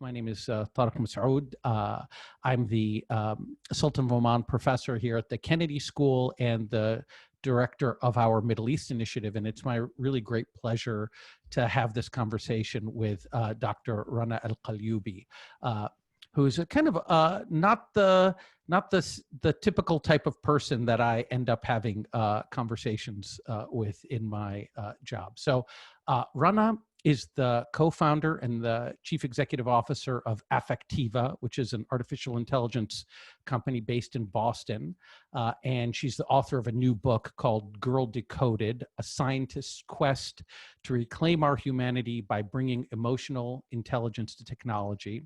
My name is Tarek Masoud. I'm the Sultan of Oman professor here at the Kennedy School and the director of our Middle East initiative. And it's my really great pleasure to have this conversation with Dr. Rana Al-Kaliouby, who is a kind of not the typical type of person that I end up having conversations with in my job. So Rana is the co-founder and the chief executive officer of Affectiva, which is an artificial intelligence company based in Boston. And she's the author of a new book called Decoded, A Scientist's Quest to Reclaim Our Humanity by Bringing Emotional Intelligence to Technology.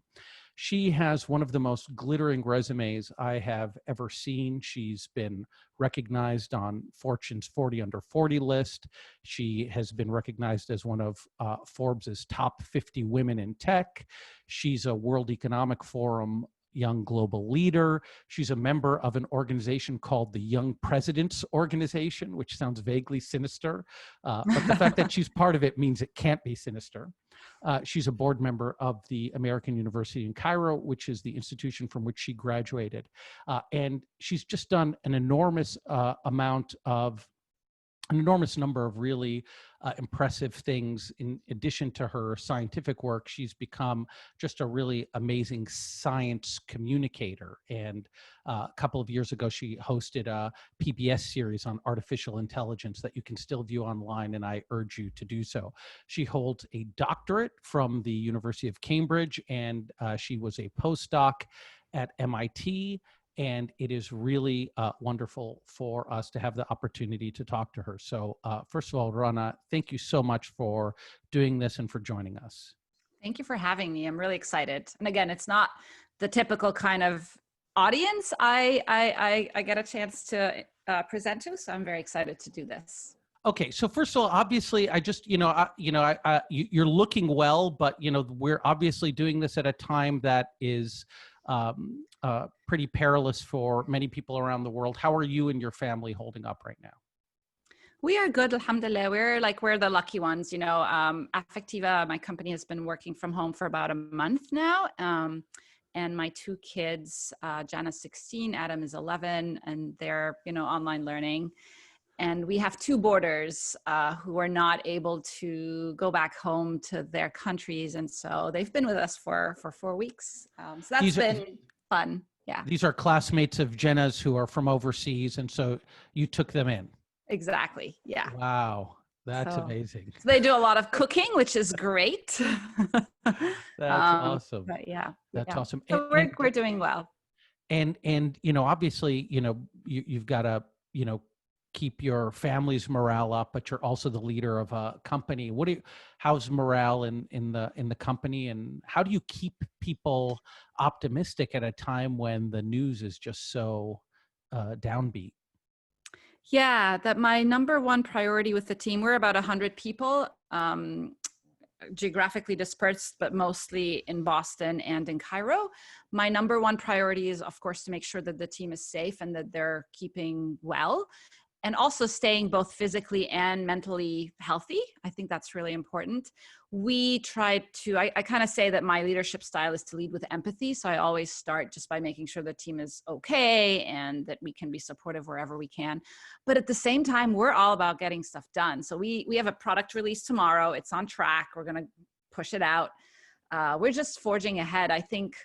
She has one of the most glittering resumes I have ever seen. She's been recognized on Fortune's 40 Under 40 list. She has been recognized as one of Forbes's top 50 women in tech. She's a World Economic Forum Young Global Leader. She's a member of an organization called the Young Presidents Organization, which sounds vaguely sinister, but the fact that she's part of it means it can't be sinister. She's a board member of the American University in Cairo, which is the institution from which she graduated. And she's just done an enormous number of really impressive things. In addition to her scientific work, she's become just a really amazing science communicator. And a couple of years ago, she hosted a PBS series on artificial intelligence that you can still view online, and I urge you to do so. She holds a doctorate from the University of Cambridge, and she was a postdoc at MIT. And it is really wonderful for us to have the opportunity to talk to her. So first of all, Rana, thank you so much for doing this and for joining us. Thank you for having me. I'm really excited. And again, it's not the typical kind of audience I get a chance to present to, so I'm very excited to do this. Okay, so first of all, obviously, you're looking well, but we're obviously doing this at a time that is pretty perilous for many people around the world. How are you and your family holding up right now? We are good, alhamdulillah. We're the lucky ones. Affectiva, my company, has been working from home for about a month now. And my two kids, Jana's 16, Adam is 11, and they're, online learning. And we have two boarders who are not able to go back home to their countries. And so they've been with us for 4 weeks. So that's been fun. Yeah. These are classmates of Jenna's who are from overseas. And so you took them in. Exactly. Yeah. Wow. That's amazing. So they do a lot of cooking, which is great. That's awesome. But yeah. That's awesome. So we're doing well. And obviously, you've got to, keep your family's morale up, but you're also the leader of a company. How's morale in the company, and how do you keep people optimistic at a time when the news is just so downbeat? Yeah, that my number one priority with the team, we're about 100 people, geographically dispersed, but mostly in Boston and in Cairo. My number one priority is, of course, to make sure that the team is safe and that they're keeping well, and also staying both physically and mentally healthy. I think that's really important. We try to, I kind of say that my leadership style is to lead with empathy. So I always start just by making sure the team is okay and that we can be supportive wherever we can. But at the same time, we're all about getting stuff done. So we have a product release tomorrow. It's on track. We're going to push it out. We're just forging ahead. I think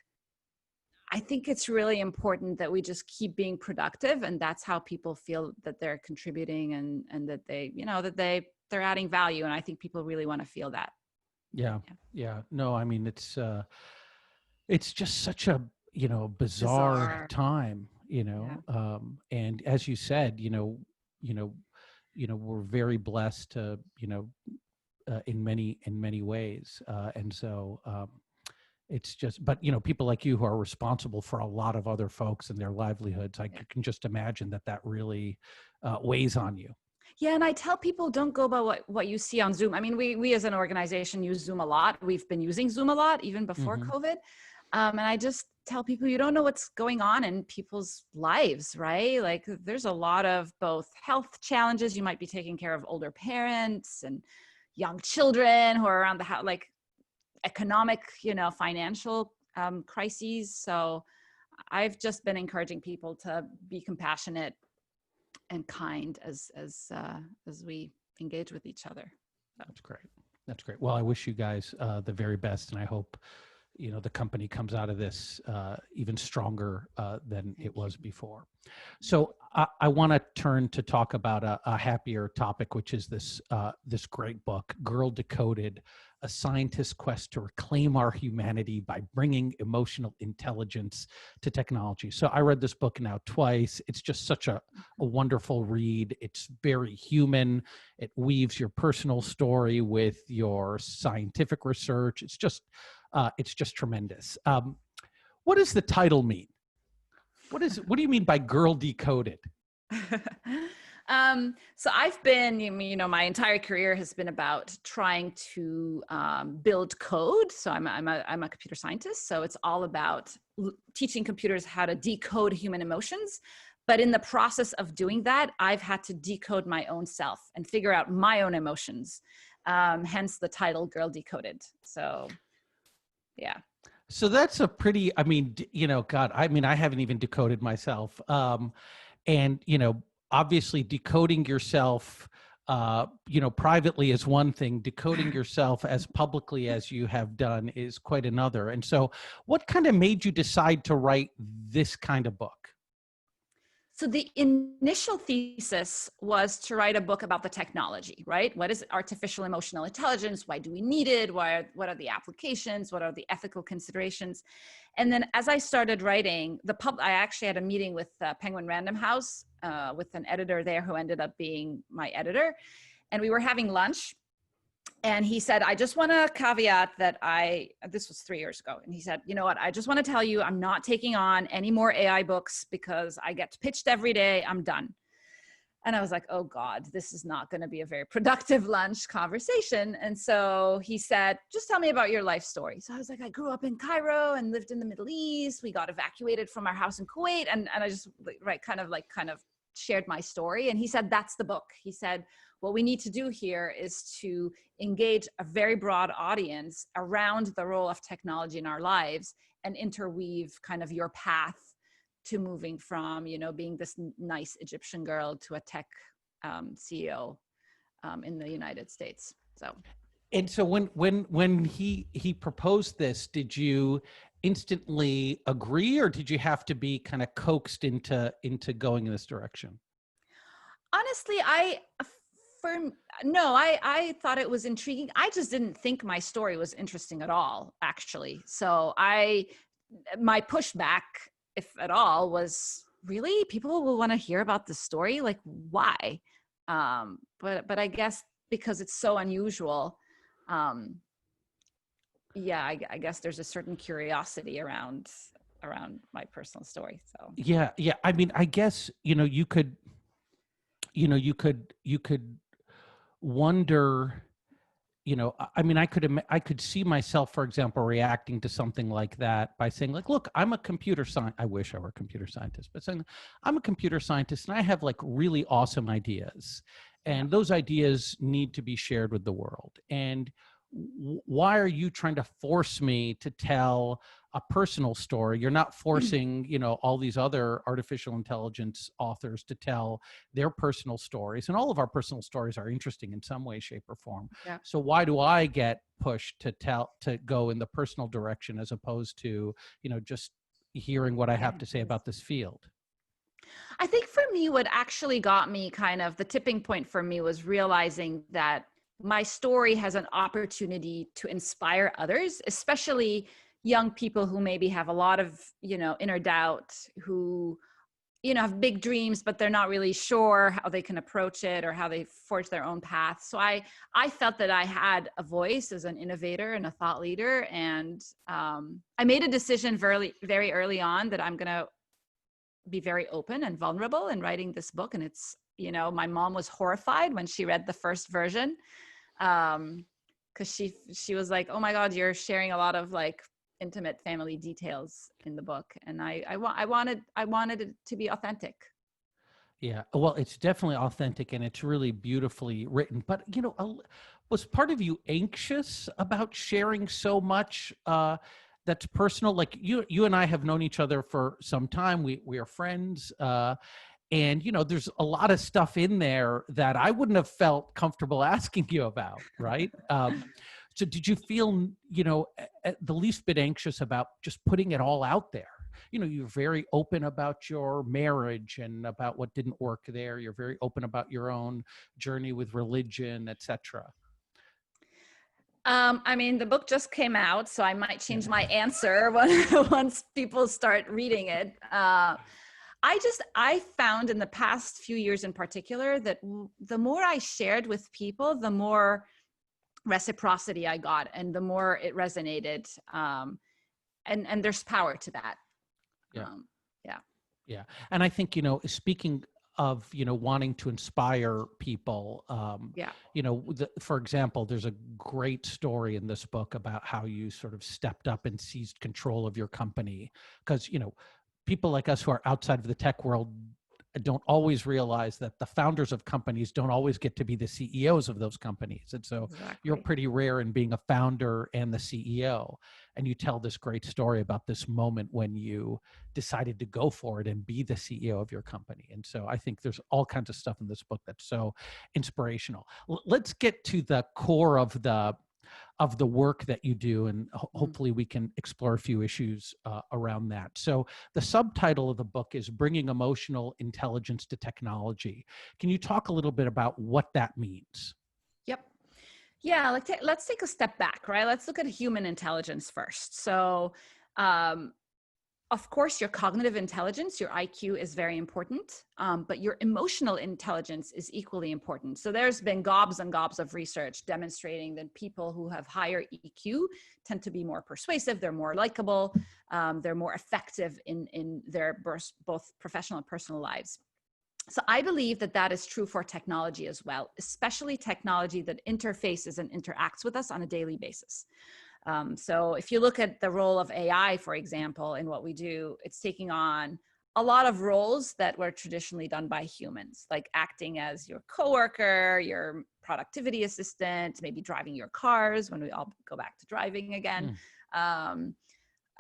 it's really important that we just keep being productive, and that's how people feel that they're contributing and that they, they're adding value. And I think people really want to feel that. Yeah. No, I mean, it's just such a, bizarre time, and as you said, we're very blessed to, in many ways. And so, it's just, but people like you who are responsible for a lot of other folks and their livelihoods, I can just imagine that really weighs on you. Yeah, and I tell people, don't go by what you see on Zoom. I mean, we as an organization use Zoom a lot. We've been using Zoom a lot, even before COVID. And I just tell people, you don't know what's going on in people's lives, right? Like, there's a lot of both health challenges. You might be taking care of older parents and young children who are around the house. Like, economic, financial crises. So I've just been encouraging people to be compassionate and kind as we engage with each other. That's great. That's great. Well, I wish you guys the very best, and I hope the company comes out of this even stronger than it was before. So I want to turn to talk about a happier topic, which is this great book, Girl Decoded: A Scientist's Quest to Reclaim Our Humanity by Bringing Emotional Intelligence to Technology. So I read this book now twice. It's just such a wonderful read. It's very human. It weaves your personal story with your scientific research. It's just tremendous. What does the title mean? What do you mean by Girl Decoded? So I've been, my entire career has been about trying to build code. So I'm a computer scientist. So it's all about teaching computers how to decode human emotions. But in the process of doing that, I've had to decode my own self and figure out my own emotions. Hence the title, Girl Decoded. So, yeah. So that's a pretty, God, I haven't even decoded myself. And, obviously decoding yourself, privately is one thing. Decoding yourself as publicly as you have done is quite another. And so what kind of made you decide to write this kind of book? So the initial thesis was to write a book about the technology, right? What is artificial emotional intelligence? Why do we need it? What are the applications? What are the ethical considerations? And then as I started writing, I actually had a meeting with Penguin Random House with an editor there who ended up being my editor. And we were having lunch. And he said, I just want to caveat that this was 3 years ago. And he said, you know what, I just want to tell you, I'm not taking on any more AI books because I get pitched every day. I'm done. And I was like, oh God, this is not going to be a very productive lunch conversation. And so he said, just tell me about your life story. So I was like, I grew up in Cairo and lived in the Middle East. We got evacuated from our house in Kuwait. And I just kind of shared my story. And he said, that's the book. He said, what we need to do here is to engage a very broad audience around the role of technology in our lives and interweave kind of your path to moving from, being this nice Egyptian girl to a tech CEO in the United States. So. And so when he proposed this, did you instantly agree, or did you have to be kind of coaxed into going in this direction? Honestly, I thought it was intriguing. I just didn't think my story was interesting at all, actually. So my pushback, if at all, was, really, people will want to hear about this story? Like, why? But I guess because it's so unusual, I guess there's a certain curiosity around my personal story. So yeah. I mean, I guess you could wonder. I could see myself, for example, reacting to something like that by saying, like, look, I'm a computer scientist. I wish I were a computer scientist, but saying I'm a computer scientist and I have like really awesome ideas, and those ideas need to be shared with the world. And why are you trying to force me to tell a personal story? You're not forcing, all these other artificial intelligence authors to tell their personal stories. And all of our personal stories are interesting in some way, shape, or form. Yeah. So why do I get pushed to go in the personal direction as opposed to, just hearing what I have to say about this field? I think for me, what actually got me kind of the tipping point for me was realizing that my story has an opportunity to inspire others, especially young people who maybe have a lot of, inner doubt, who, have big dreams, but they're not really sure how they can approach it or how they forge their own path. So I felt that I had a voice as an innovator and a thought leader. And I made a decision very, very early on that I'm going to be very open and vulnerable in writing this book. And it's, my mom was horrified when she read the first version, because she was like, oh my God, you're sharing a lot of like intimate family details in the book. And I wanted it to be authentic. Yeah. Well, it's definitely authentic and it's really beautifully written. But, was part of you anxious about sharing so much that's personal? Like you and I have known each other for some time. We are friends. And, there's a lot of stuff in there that I wouldn't have felt comfortable asking you about. Right. So did you feel, at the least bit anxious about just putting it all out there? You're very open about your marriage and about what didn't work there. You're very open about your own journey with religion, etc. I mean, the book just came out, so I might change my Yeah. answer once people start reading it. I found in the past few years in particular that the more I shared with people, the more reciprocity I got and the more it resonated. And there's power to that. Yeah. Yeah. Yeah. And I think, speaking of, wanting to inspire people, Yeah. for example, there's a great story in this book about how you sort of stepped up and seized control of your company. Because, people like us who are outside of the tech world don't always realize that the founders of companies don't always get to be the CEOs of those companies. And so you're Exactly. pretty rare in being a founder and the CEO. And you tell this great story about this moment when you decided to go for it and be the CEO of your company. And so I think there's all kinds of stuff in this book that's so inspirational. Let's get to the core of the work that you do, and Mhm. hopefully we can explore a few issues around that. So the subtitle of the book is Bringing Emotional Intelligence to Technology. Can you talk a little bit about what that means? Yep. Yeah, like let's take a step back, right? Let's look at human intelligence first. So, um, of course, your cognitive intelligence, your IQ is very important, but your emotional intelligence is equally important. So there's been gobs and gobs of research demonstrating that people who have higher EQ tend to be more persuasive, they're more likable, they're more effective in their both professional and personal lives. So I believe that that is true for technology as well, especially technology that interfaces and interacts with us on a daily basis. So if you look at the role of AI, for example, in what we do, it's taking on a lot of roles that were traditionally done by humans, like acting as your coworker, your productivity assistant, maybe driving your cars when we all go back to driving again. Mm,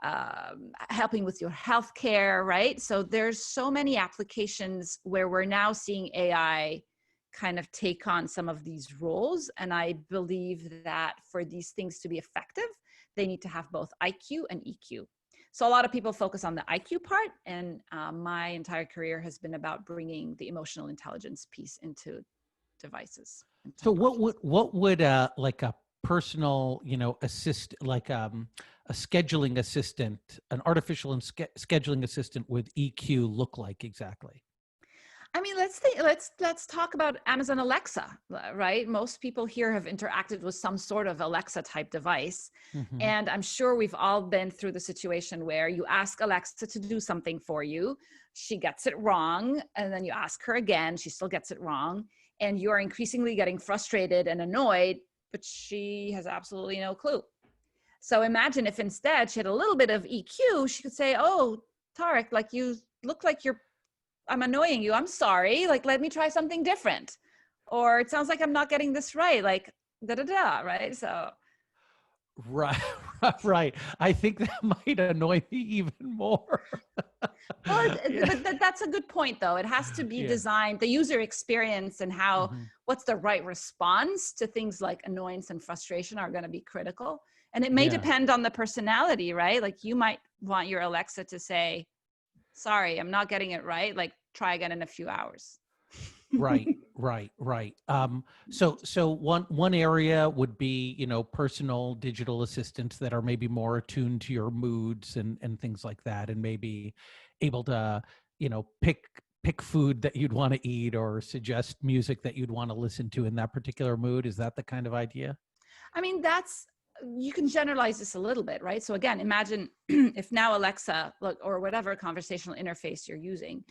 Um, Helping with your healthcare, right? So there's so many applications where we're now seeing AI kind of take on some of these roles. And I believe that for these things to be effective, they need to have both IQ and EQ. So a lot of people focus on the IQ part, and my entire career has been about bringing the emotional intelligence piece into devices and So technologies. what would like a personal, assist, like a scheduling assistant, an artificial scheduling assistant with EQ look like exactly? I mean, let's talk about Amazon Alexa, right? Most people here have interacted with some sort of Alexa type device. Hmm. And I'm sure we've all been through the situation where you ask Alexa to do something for you, she gets it wrong, and then you ask her again, she still gets it wrong, and you're increasingly getting frustrated and annoyed, but she has absolutely no clue. So imagine if instead she had a little bit of EQ, she could say, "Oh, Tarek, like you look like I'm annoying you. I'm sorry. Like, let me try something different." Or it sounds like I'm not getting this right. Like, da da da. Right. So, Right, right. I think that might annoy me even more. well, Yeah, but that's a good point, though. It has to be yeah. designed, the user experience and how, Hmm. what's the right response to things like annoyance and frustration are going to be critical. And it may Yeah. depend on the personality, right? Like, you might want your Alexa to say, "Sorry, I'm not getting it right. Like, try again in a few hours." Right, right, right. So one area would be, personal digital assistants that are maybe more attuned to your moods and things like that, and maybe able to, pick food that you'd want to eat or suggest music that you'd want to listen to in that particular mood. Is that the kind of idea? I mean, you can generalize this a little bit, right? So again, imagine if now Alexa, or whatever conversational interface you're using,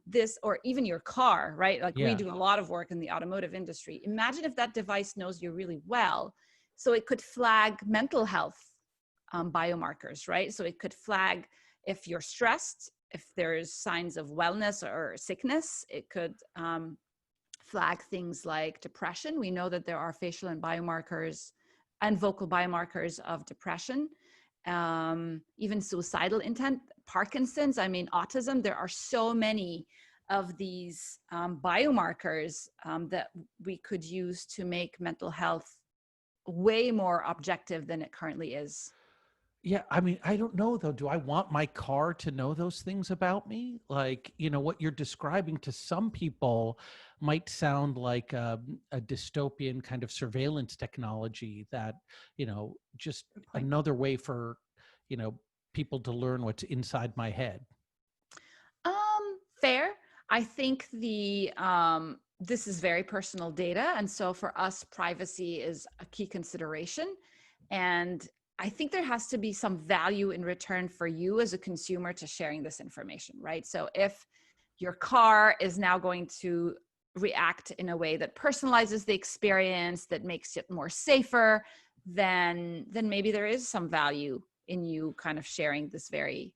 this, or even your car, right? Like, we Yeah. do a lot of work in the automotive industry. Imagine if that device knows you really well, so it could flag mental health biomarkers, right? So it could flag if you're stressed, if there's signs of wellness or sickness. It could flag things like depression. We know that there are facial and biomarkers and vocal biomarkers of depression, even suicidal intent, Parkinson's, I mean, autism. There are so many of these biomarkers that we could use to make mental health way more objective than it currently is. Yeah, I mean, I don't know though. Do I want my car to know those things about me? Like, what you're describing to some people might sound like a dystopian kind of surveillance technology that, just Good point. another way for, you know, people to learn what's inside my head. Fair. I think this is very personal data, and so for us, privacy is a key consideration. And I think there has to be some value in return for you as a consumer to sharing this information, right? So if your car is now going to react in a way that personalizes the experience, that makes it more safer, then maybe there is some value in you kind of sharing this very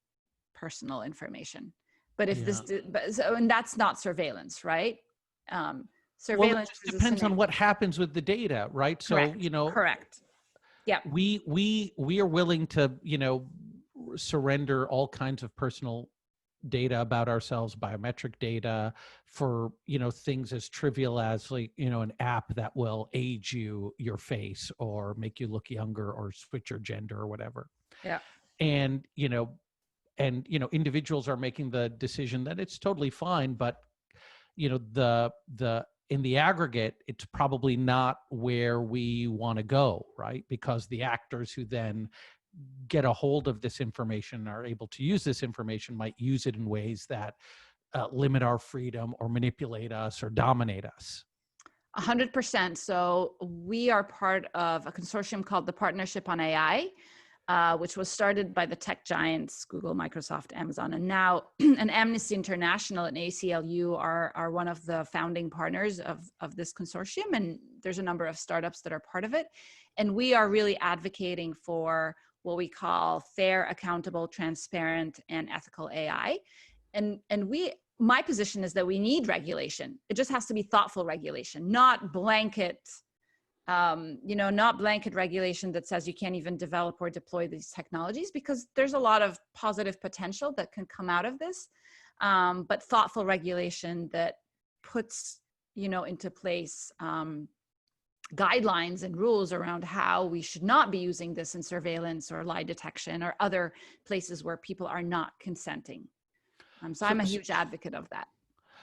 personal information. But if Yeah. and that's not surveillance, right? Well, it Surveillance just is a depends on scenario. what happens with the data, right? So, Correct. Correct. Yeah. we are willing to, surrender all kinds of personal data about ourselves, biometric data, for, things as trivial as, like, an app that will age your face or make you look younger or switch your gender or whatever. Yeah. And, individuals are making the decision that it's totally fine, but, the in the aggregate, it's probably not where we want to go, right? Because the actors who then get a hold of this information, are able to use this information, might use it in ways that limit our freedom or manipulate us or dominate us. 100%. So we are part of a consortium called the Partnership on AI, which was started by the tech giants, Google, Microsoft, Amazon, and now and Amnesty International and ACLU are one of the founding partners of this consortium. And there's a number of startups that are part of it. And we are really advocating for what we call fair, accountable, transparent, and ethical AI. And my position is that we need regulation. It just has to be thoughtful regulation, not blanket, not blanket regulation that says you can't even develop or deploy these technologies, because there's a lot of positive potential that can come out of this. But thoughtful regulation that puts, into place guidelines and rules around how we should not be using this in surveillance or lie detection or other places where people are not consenting. So I'm a huge advocate of that.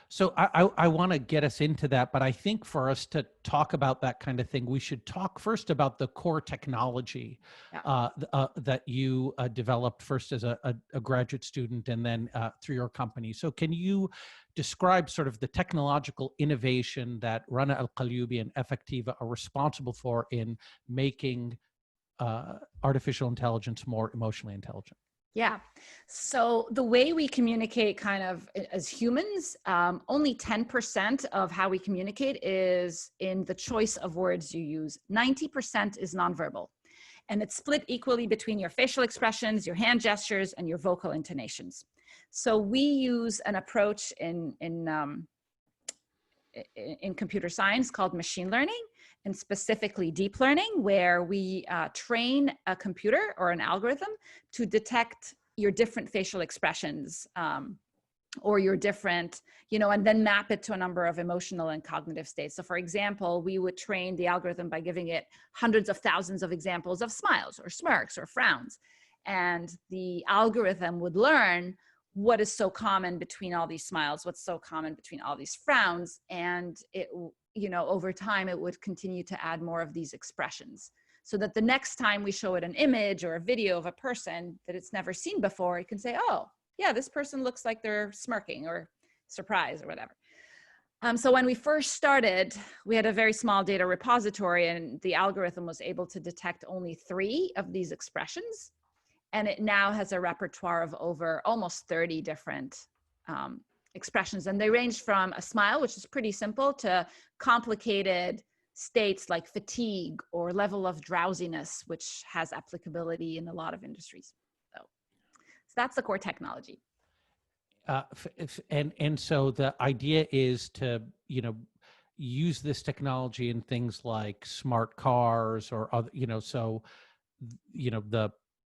So I want to get us into that, but I think for us to talk about that kind of thing, we should talk first about the core technology that you developed first as a graduate student and then through your company. So can you describe sort of the technological innovation that Rana Kaliouby and Affectiva are responsible for in making artificial intelligence more emotionally intelligent? Yeah. So the way we communicate kind of as humans, only 10% of how we communicate is in the choice of words you use. 90% is nonverbal. And it's split equally between your facial expressions, your hand gestures, and your vocal intonations. So we use an approach in computer science called machine learning, and specifically deep learning, where we train a computer or an algorithm to detect your different facial expressions or your different, and then map it to a number of emotional and cognitive states. So for example, we would train the algorithm by giving it hundreds of thousands of examples of smiles or smirks or frowns. And the algorithm would learn what is so common between all these smiles, what's so common between all these frowns. And it, over time, it would continue to add more of these expressions, so that the next time we show it an image or a video of a person that it's never seen before, it can say, oh, yeah, this person looks like they're smirking or surprised or whatever. So when we first started, we had a very small data repository, and the algorithm was able to detect only 3 of these expressions. And it now has a repertoire of over almost 30 different expressions. And they range from a smile, which is pretty simple, to complicated states like fatigue or level of drowsiness, which has applicability in a lot of industries. So that's the core technology. And so the idea is to, use this technology in things like smart cars or other, so,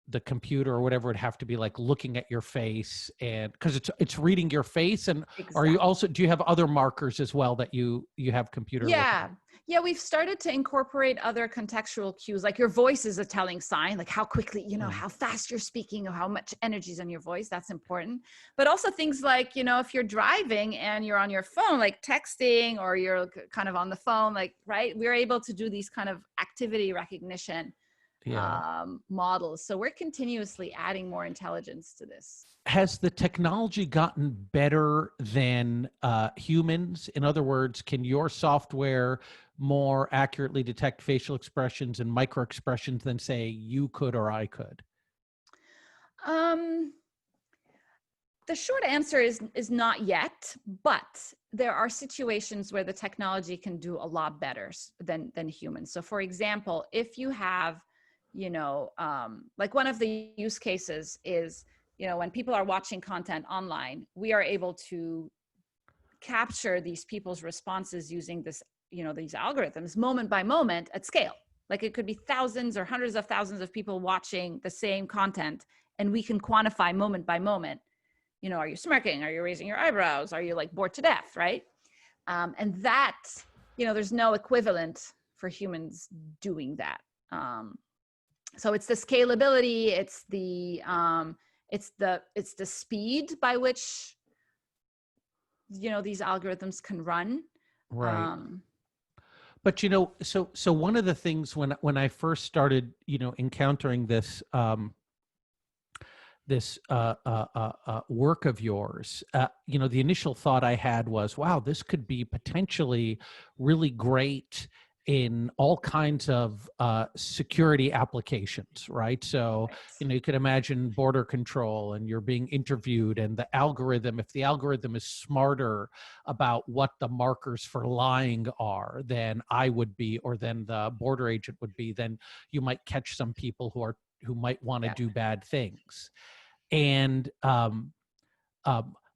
the computer or whatever would have to be like looking at your face, and because it's reading your face. And are you Exactly. also, do you have other markers as well that you have computer looking Yeah. at? Yeah, we've started to incorporate other contextual cues. Like your voice is a telling sign, like how quickly, Mm, how fast you're speaking or how much energy is in your voice. That's important. But also things like, if you're driving and you're on your phone, like texting, or you're kind of on the phone, like, right? We're able to do these kind of activity recognition yeah. models. So we're continuously adding more intelligence to this. Has the technology gotten better than humans? In other words, can your software more accurately detect facial expressions and micro expressions than, say, you could or I could? Um, the short answer is not yet, but there are situations where the technology can do a lot better than humans. So, for example, if you have, like one of the use cases is, when people are watching content online, we are able to capture these people's responses using these algorithms moment by moment at scale. Like it could be thousands or hundreds of thousands of people watching the same content, and we can quantify moment by moment. Are you smirking? Are you raising your eyebrows? Are you like bored to death? Right. And that, there's no equivalent for humans doing that. So it's the scalability, it's the speed by which these algorithms can run. Right. um But so one of the things when I first started, encountering this work of yours, the initial thought I had was, wow, this could be potentially really great in all kinds of security applications, right? So, right. you could imagine border control, and you're being interviewed, and the algorithm, if the algorithm is smarter about what the markers for lying are than I would be, or than the border agent would be, then you might catch some people who might want to Yeah. do bad things. And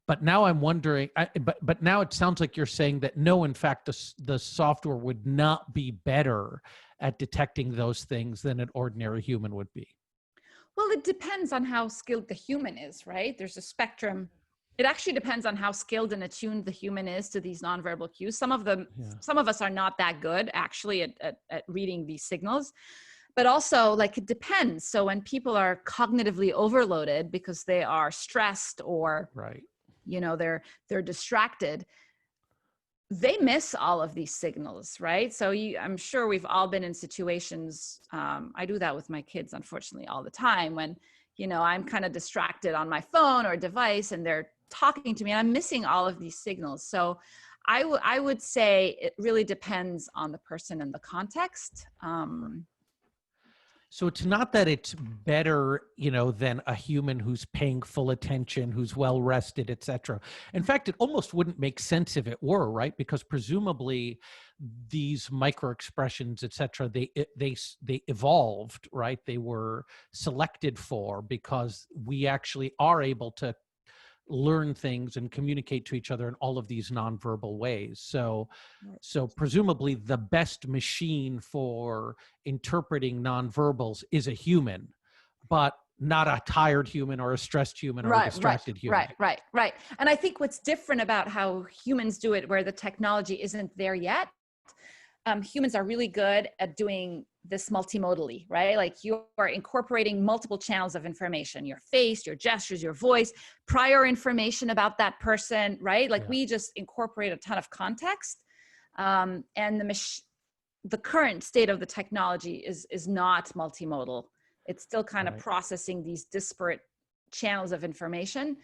but now I'm wondering, but now it sounds like you're saying that no, in fact, the software would not be better at detecting those things than an ordinary human would be. Well, it depends on how skilled the human is, right? There's a spectrum. It actually depends on how skilled and attuned the human is to these nonverbal cues. Yeah. Some of us are not that good actually at reading these signals, but also like it depends. So when people are cognitively overloaded because they are stressed, or Right. they're distracted, they miss all of these signals, right? So I'm sure we've all been in situations. I do that with my kids, unfortunately, all the time, when, I'm kind of distracted on my phone or device and they're talking to me and I'm missing all of these signals. So I would say it really depends on the person and the context. So it's not that it's better, than a human who's paying full attention, who's well rested, et cetera. In fact, it almost wouldn't make sense if it were, right? Because presumably these micro expressions, et cetera, they evolved, right? They were selected for because we actually are able to learn things and communicate to each other in all of these nonverbal ways. So presumably the best machine for interpreting nonverbals is a human, but not a tired human or a stressed human or a Right, right, distracted human. right, right, right. And I think what's different about how humans do it, where the technology isn't there yet, humans are really good at doing this multimodally, right? Like you are incorporating multiple channels of information, your face, your gestures, your voice, prior information about that person, right? Like Yeah. we just incorporate a ton of context. And the current state of the technology is not multimodal. It's still kind of Right. processing these disparate channels of information,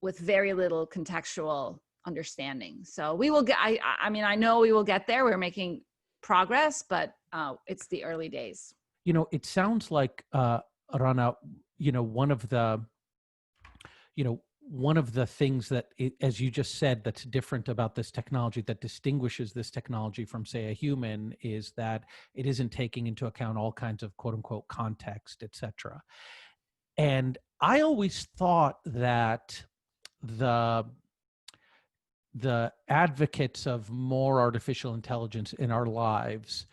with very little contextual understanding. So we will get, I mean, I know we will get there. We're making progress, but it's the early days. It sounds like, Rana, one of the things that, as you just said, that's different about this technology, that distinguishes this technology from, say, a human, is that it isn't taking into account all kinds of quote unquote context, et cetera. And I always thought that the advocates of more artificial intelligence in our lives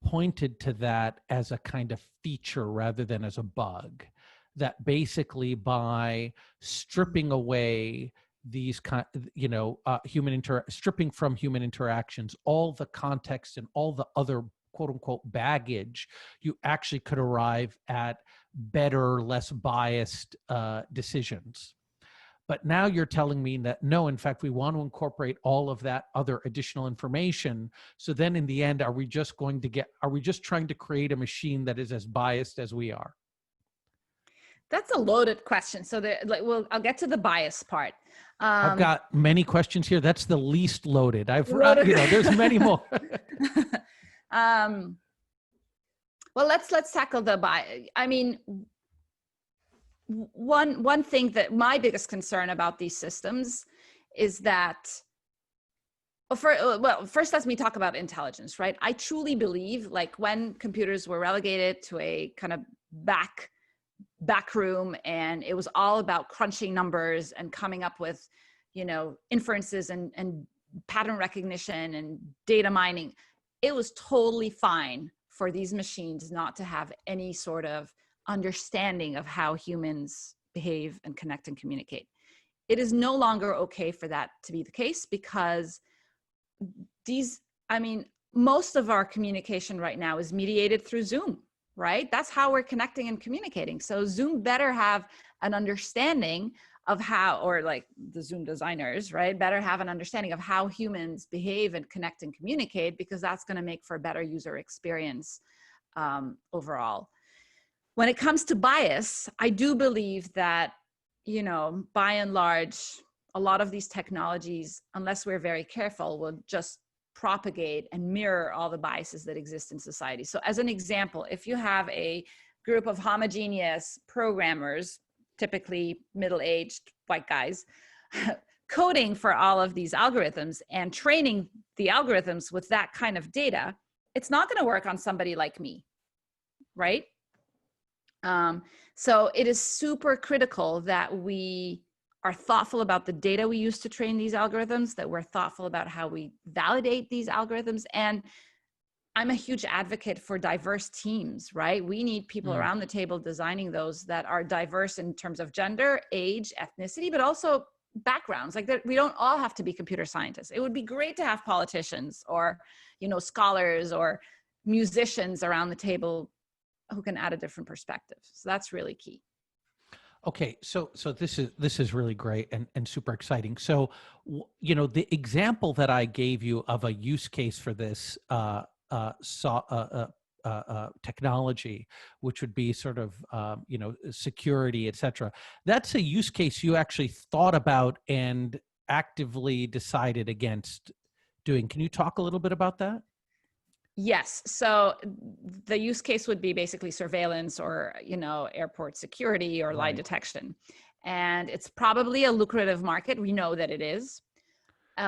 pointed to that as a kind of feature rather than as a bug. That basically by stripping away these stripping from human interactions all the context and all the other quote unquote baggage, you actually could arrive at better, less biased decisions. But now you're telling me that no, in fact, we want to incorporate all of that other additional information. So then in the end, are we just trying to create a machine that is as biased as we are? That's a loaded question. So I'll get to the bias part. I've got many questions here. That's the least loaded. There's many more. Well, let's tackle the bias. I mean, one thing that my biggest concern about these systems is that, first let me talk about intelligence, right? I truly believe, like, when computers were relegated to a kind of back room and it was all about crunching numbers and coming up with, inferences and pattern recognition and data mining, it was totally fine for these machines not to have any sort of understanding of how humans behave and connect and communicate. It is no longer okay for that to be the case, because most of our communication right now is mediated through Zoom, right? That's how we're connecting and communicating. So Zoom better have an understanding of how, or like the Zoom designers, right, better have an understanding of how humans behave and connect and communicate, because that's going to make for a better user experience overall. When it comes to bias, I do believe that, by and large, a lot of these technologies, unless we're very careful, will just propagate and mirror all the biases that exist in society. So as an example, if you have a group of homogeneous programmers, typically middle-aged white guys, coding for all of these algorithms and training the algorithms with that kind of data, it's not going to work on somebody like me, right? So it is super critical that we are thoughtful about the data we use to train these algorithms, that we're thoughtful about how we validate these algorithms. And I'm a huge advocate for diverse teams, right? We need people around the table designing those that are diverse in terms of gender, age, ethnicity, but also backgrounds. Like, that we don't all have to be computer scientists. It would be great to have politicians or, scholars or musicians around the table who can add a different perspective. So that's really key. Okay, so this is really great and super exciting. So, the example that I gave you of a use case for this technology, which would be sort of security, etc. That's a use case you actually thought about and actively decided against doing. Can you talk a little bit about that? Yes. So the use case would be basically surveillance or, airport security or lie detection. And it's probably a lucrative market. We know that it is.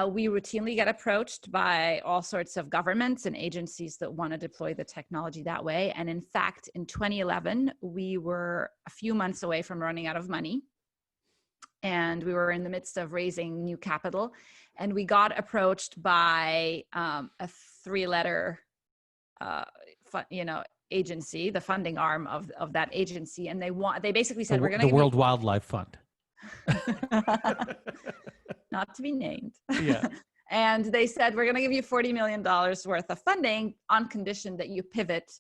We routinely get approached by all sorts of governments and agencies that want to deploy the technology that way. And in fact, in 2011, we were a few months away from running out of money. And we were in the midst of raising new capital. And we got approached by a 3-letter agency, the funding arm of that agency, and they basically said, we're going to the World Wildlife Fund, not to be named. Yeah. And they said, we're going to give you $40 million worth of funding on condition that you pivot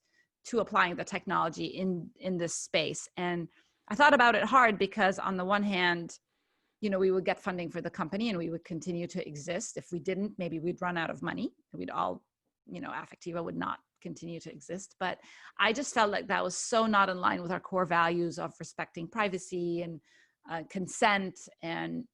to applying the technology in this space. And I thought about it hard, because on the one hand, we would get funding for the company and we would continue to exist. If we didn't, maybe we'd run out of money. We'd all, Affectiva would not continue to exist. But I just felt like that was so not in line with our core values of respecting privacy and consent, and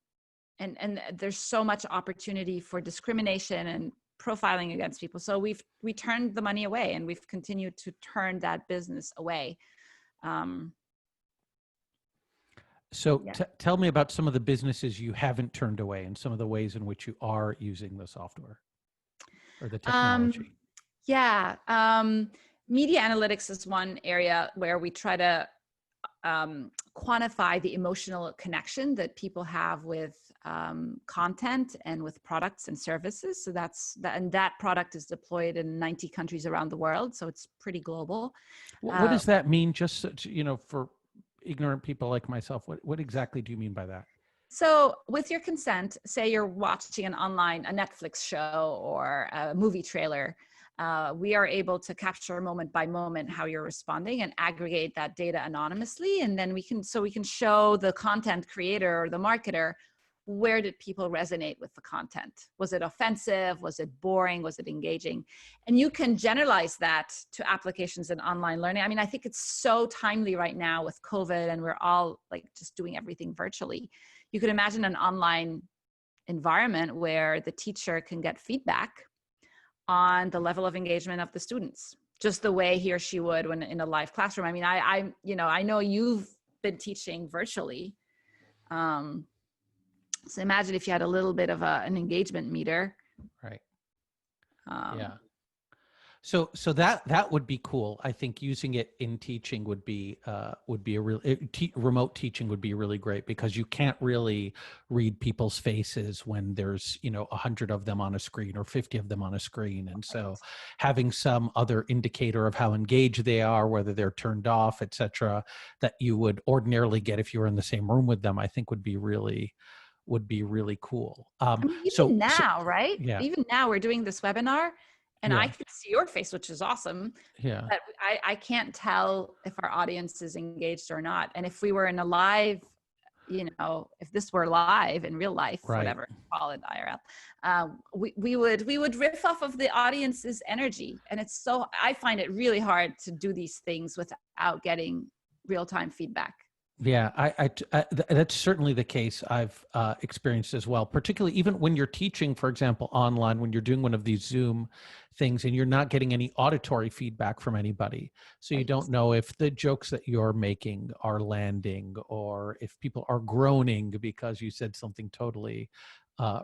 there's so much opportunity for discrimination and profiling against people. So we turned the money away, and we've continued to turn that business away. So tell me about some of the businesses you haven't turned away and some of the ways in which you are using the software or the technology. Media analytics is one area where we try to quantify the emotional connection that people have with content and with products and services. So and that product is deployed in 90 countries around the world. So it's pretty global. What does that mean? Just so for ignorant people like myself, what exactly do you mean by that? So with your consent, say you're watching a Netflix show or a movie trailer, we are able to capture moment by moment how you're responding and aggregate that data anonymously. And then we can show the content creator or the marketer, where did people resonate with the content? Was it offensive? Was it boring? Was it engaging? And you can generalize that to applications in online learning. I mean, I think it's so timely right now with COVID, and we're all like just doing everything virtually. You could imagine an online environment where the teacher can get feedback on the level of engagement of the students, just the way he or she would when in a live classroom. I mean, I know you've been teaching virtually. So imagine if you had a little bit of an engagement meter. Right. Yeah. So that would be cool. I think using it in teaching would be a real remote teaching would be really great, because you can't really read people's faces when there's 100 of them on a screen or 50 of them on a screen, and so having some other indicator of how engaged they are, whether they're turned off, etc., that you would ordinarily get if you were in the same room with them, I think would be really cool. I mean, even now, right? Yeah. Even now we're doing this webinar and I Yeah. can see your face, which is awesome. Yeah. But I can't tell if our audience is engaged or not. And if we were in a live, if this were live in real life, Right. whatever, call it IRL, we would riff off of the audience's energy. And I find it really hard to do these things without getting real-time feedback. Yeah, that's certainly the case I've experienced as well, particularly even when you're teaching, for example, online, when you're doing one of these Zoom things and you're not getting any auditory feedback from anybody. So you don't know if the jokes that you're making are landing, or if people are groaning because you said something totally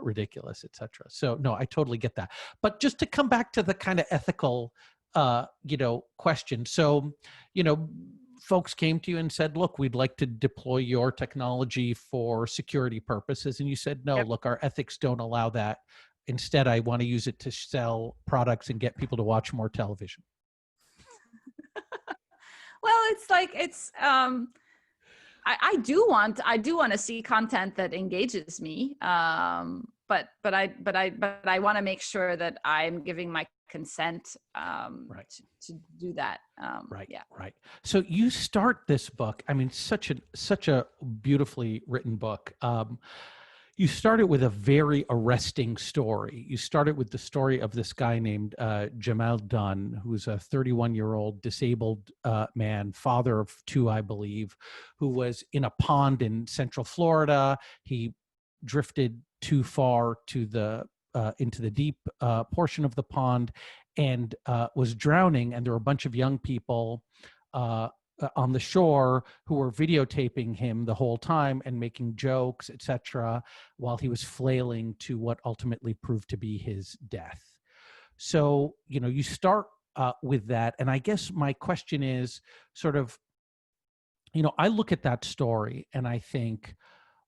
ridiculous, etc. So no, I totally get that. But just to come back to the kind of ethical, question. So, folks came to you and said, look, we'd like to deploy your technology for security purposes. And you said, no, Yep. Look, our ethics don't allow that. Instead, I want to use it to sell products and get people to watch more television. Well, I do want to see content that engages me. But I want to make sure that I'm giving my consent Right. to do that. Right. Yeah. Right. So you start this book. I mean, such a beautifully written book. You started with a very arresting story. You started with the story of this guy named Jamal Dunn, who's a 31-year-old disabled man, father of two, I believe, who was in a pond in Central Florida. He drifted too far to into the deep portion of the pond and was drowning. And there were a bunch of young people on the shore who were videotaping him the whole time and making jokes, etc., while he was flailing to what ultimately proved to be his death. So, you start with that. And I guess my question is sort of, I look at that story and I think,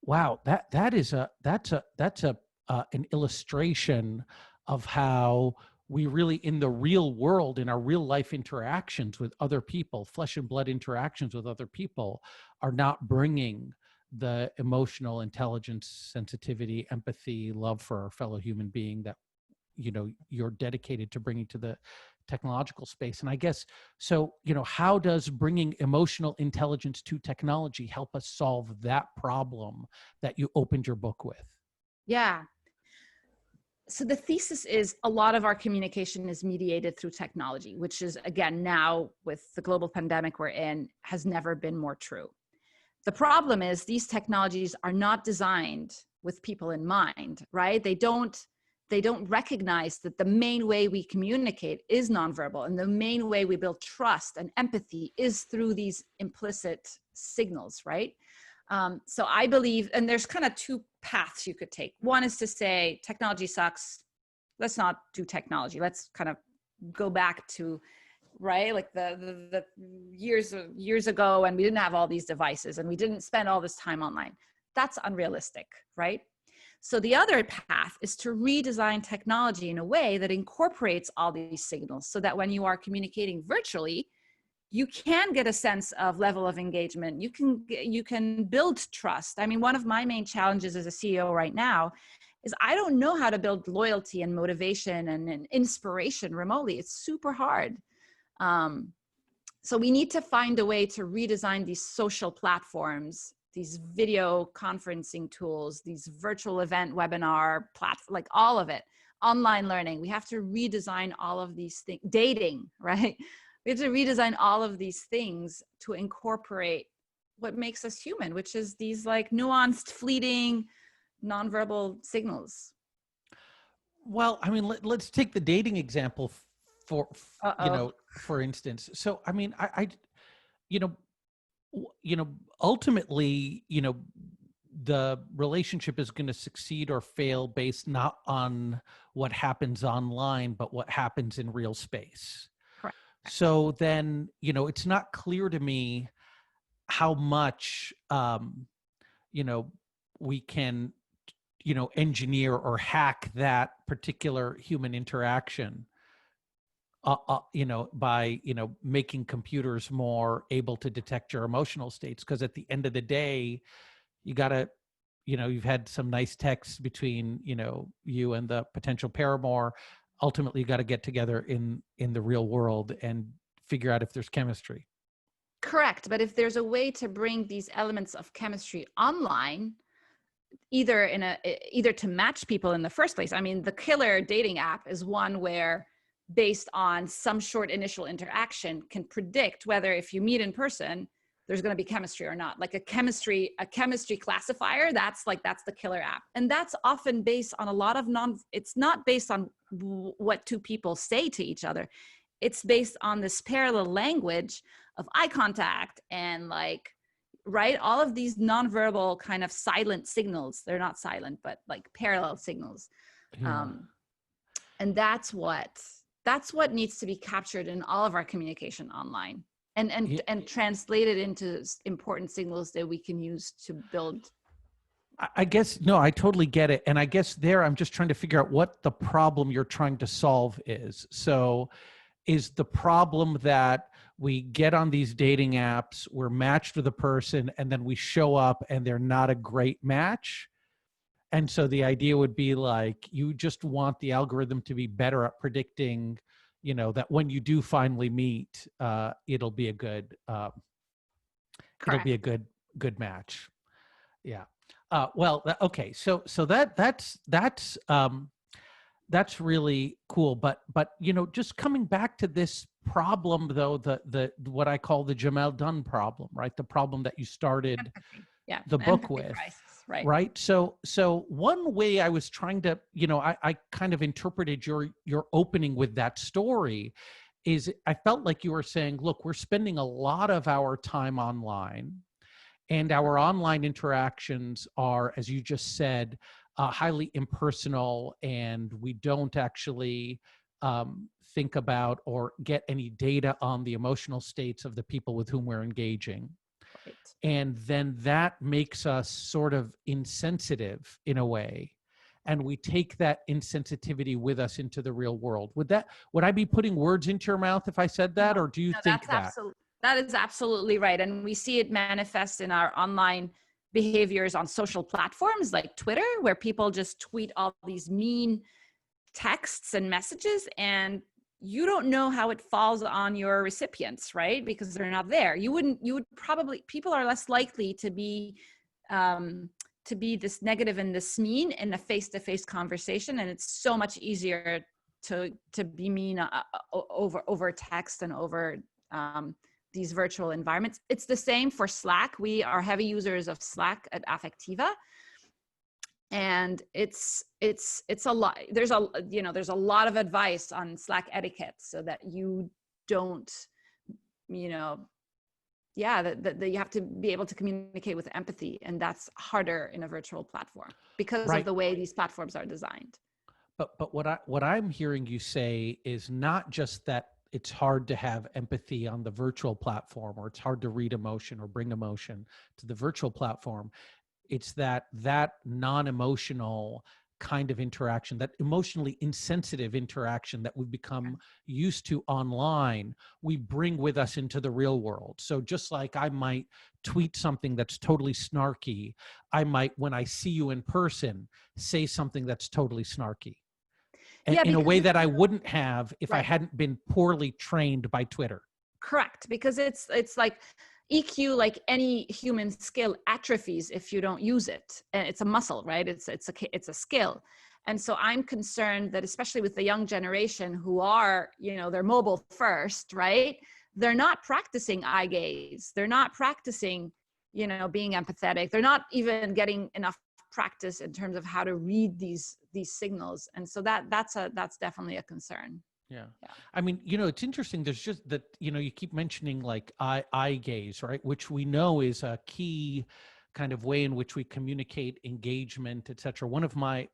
wow, that's an illustration of how we really, in the real world, in our real life interactions with other people, flesh and blood interactions with other people, are not bringing the emotional intelligence, sensitivity, empathy, love for our fellow human being that, you're dedicated to bringing to the technological space. And I guess, so, how does bringing emotional intelligence to technology help us solve that problem that you opened your book with? Yeah. So the thesis is a lot of our communication is mediated through technology, which is, again, now with the global pandemic we're in, has never been more true. The problem is these technologies are not designed with people in mind, right? They don't recognize that the main way we communicate is nonverbal, and the main way we build trust and empathy is through these implicit signals, right? So I believe, and there's kind of two paths you could take. One is to say technology sucks. Let's not do technology. Let's kind of go back to, right, like the years ago, and we didn't have all these devices and we didn't spend all this time online. That's unrealistic, right? So the other path is to redesign technology in a way that incorporates all these signals so that when you are communicating virtually, you can get a sense of level of engagement. You can build trust. I mean, one of my main challenges as a CEO right now is I don't know how to build loyalty and motivation and inspiration remotely. It's super hard. So we need to find a way to redesign these social platforms, these video conferencing tools, these virtual event webinar platforms, like all of it, online learning. We have to redesign all of these things, dating, right? We have to redesign all of these things to incorporate what makes us human, which is these like nuanced, fleeting, nonverbal signals. Well, I mean, let's take the dating example for, Uh-oh. for instance. So, I mean, you know, ultimately, the relationship is going to succeed or fail based not on what happens online, but what happens in real space. Correct. So then, it's not clear to me how much, we can, engineer or hack that particular human interaction, by, making computers more able to detect your emotional states. Because at the end of the day, you got to, you've had some nice texts between, you and the potential paramour. Ultimately, you got to get together in the real world and figure out if there's chemistry. Correct. But if there's a way to bring these elements of chemistry online, either to match people in the first place. I mean, the killer dating app is one where, based on some short initial interaction, can predict whether, if you meet in person, there's going to be chemistry or not. Like a chemistry classifier, that's the killer app. And that's often based on a lot of it's not based on what two people say to each other. It's based on this parallel language of eye contact and right? All of these nonverbal kind of silent signals. They're not silent, but like parallel signals. Yeah. And that's what needs to be captured in all of our communication online and translated into important signals that we can use to build. I guess, no, I totally get it. And I guess there, I'm just trying to figure out what the problem you're trying to solve is. So is the problem that we get on these dating apps, we're matched with a person, and then we show up and they're not a great match? And so the idea would be like, you just want the algorithm to be better at predicting, that when you do finally meet, it'll be a good, good match. Yeah. Well, okay. So that's really cool. But just coming back to this problem though, the what I call the Jamal Dunn problem, right? The problem that you started Empathy. Yeah, the book with. Crisis, right. Right. So one way I was trying to, I kind of interpreted your opening with that story is I felt like you were saying, look, we're spending a lot of our time online, and our online interactions are, as you just said, highly impersonal, and we don't actually think about or get any data on the emotional states of the people with whom we're engaging. Right. And then that makes us sort of insensitive in a way. And we take that insensitivity with us into the real world. Would I be putting words into your mouth if I said that? Or do you think that? That is absolutely right. And we see it manifest in our online behaviors on social platforms like Twitter, where people just tweet all these mean texts and messages, and you don't know how it falls on your recipients, right? Because they're not there. People are less likely to be this negative and this mean in a face-to-face conversation. And it's so much easier to be mean over text and over these virtual environments. It's the same for Slack. We are heavy users of Slack at Affectiva. And it's a lot. There's a lot of advice on Slack etiquette so that you don't, that you have to be able to communicate with empathy. And that's harder in a virtual platform because of the way these platforms are designed. But what I'm hearing you say is not just that it's hard to have empathy on the virtual platform, or it's hard to read emotion or bring emotion to the virtual platform. It's that non-emotional kind of interaction, that emotionally insensitive interaction that we've become used to online, we bring with us into the real world. So just like I might tweet something that's totally snarky, I might, when I see you in person, say something that's totally snarky, Yeah, in a because way that I wouldn't have if I right. hadn't been poorly trained by Twitter. Correct, because it's like EQ, like any human skill, atrophies if you don't use it, and it's a muscle, right? It's a skill, and so I'm concerned that especially with the young generation who are, they're mobile first, right? They're not practicing eye gaze. They're not practicing, being empathetic. They're not even getting enough practice in terms of how to read these signals, and so that's definitely a concern. Yeah. Yeah. I mean, it's interesting. There's just that, you keep mentioning like eye gaze, right? Which we know is a key kind of way in which we communicate engagement, et cetera. One of my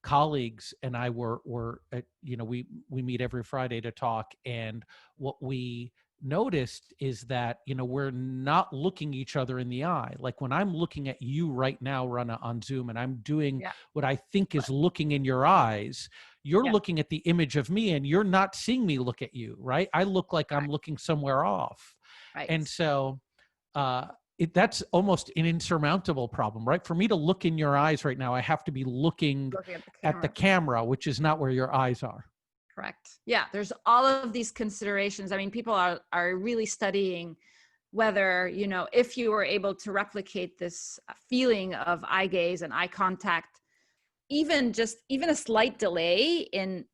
colleagues and I were at, we meet every Friday to talk. And what we noticed is that, we're not looking each other in the eye. Like when I'm looking at you right now, Rana, on Zoom, and I'm doing Yeah. what I think is looking in your eyes, you're Yeah. looking at the image of me and you're not seeing me look at you, right? I look like I'm Right. looking somewhere off. Right. And so that's almost an insurmountable problem, right? For me to look in your eyes right now, I have to be looking Looking at the at the camera. camera, which is not where your eyes are. Correct. Yeah, there's all of these considerations. I mean, people are really studying whether, if you were able to replicate this feeling of eye gaze and eye contact, even a slight delay in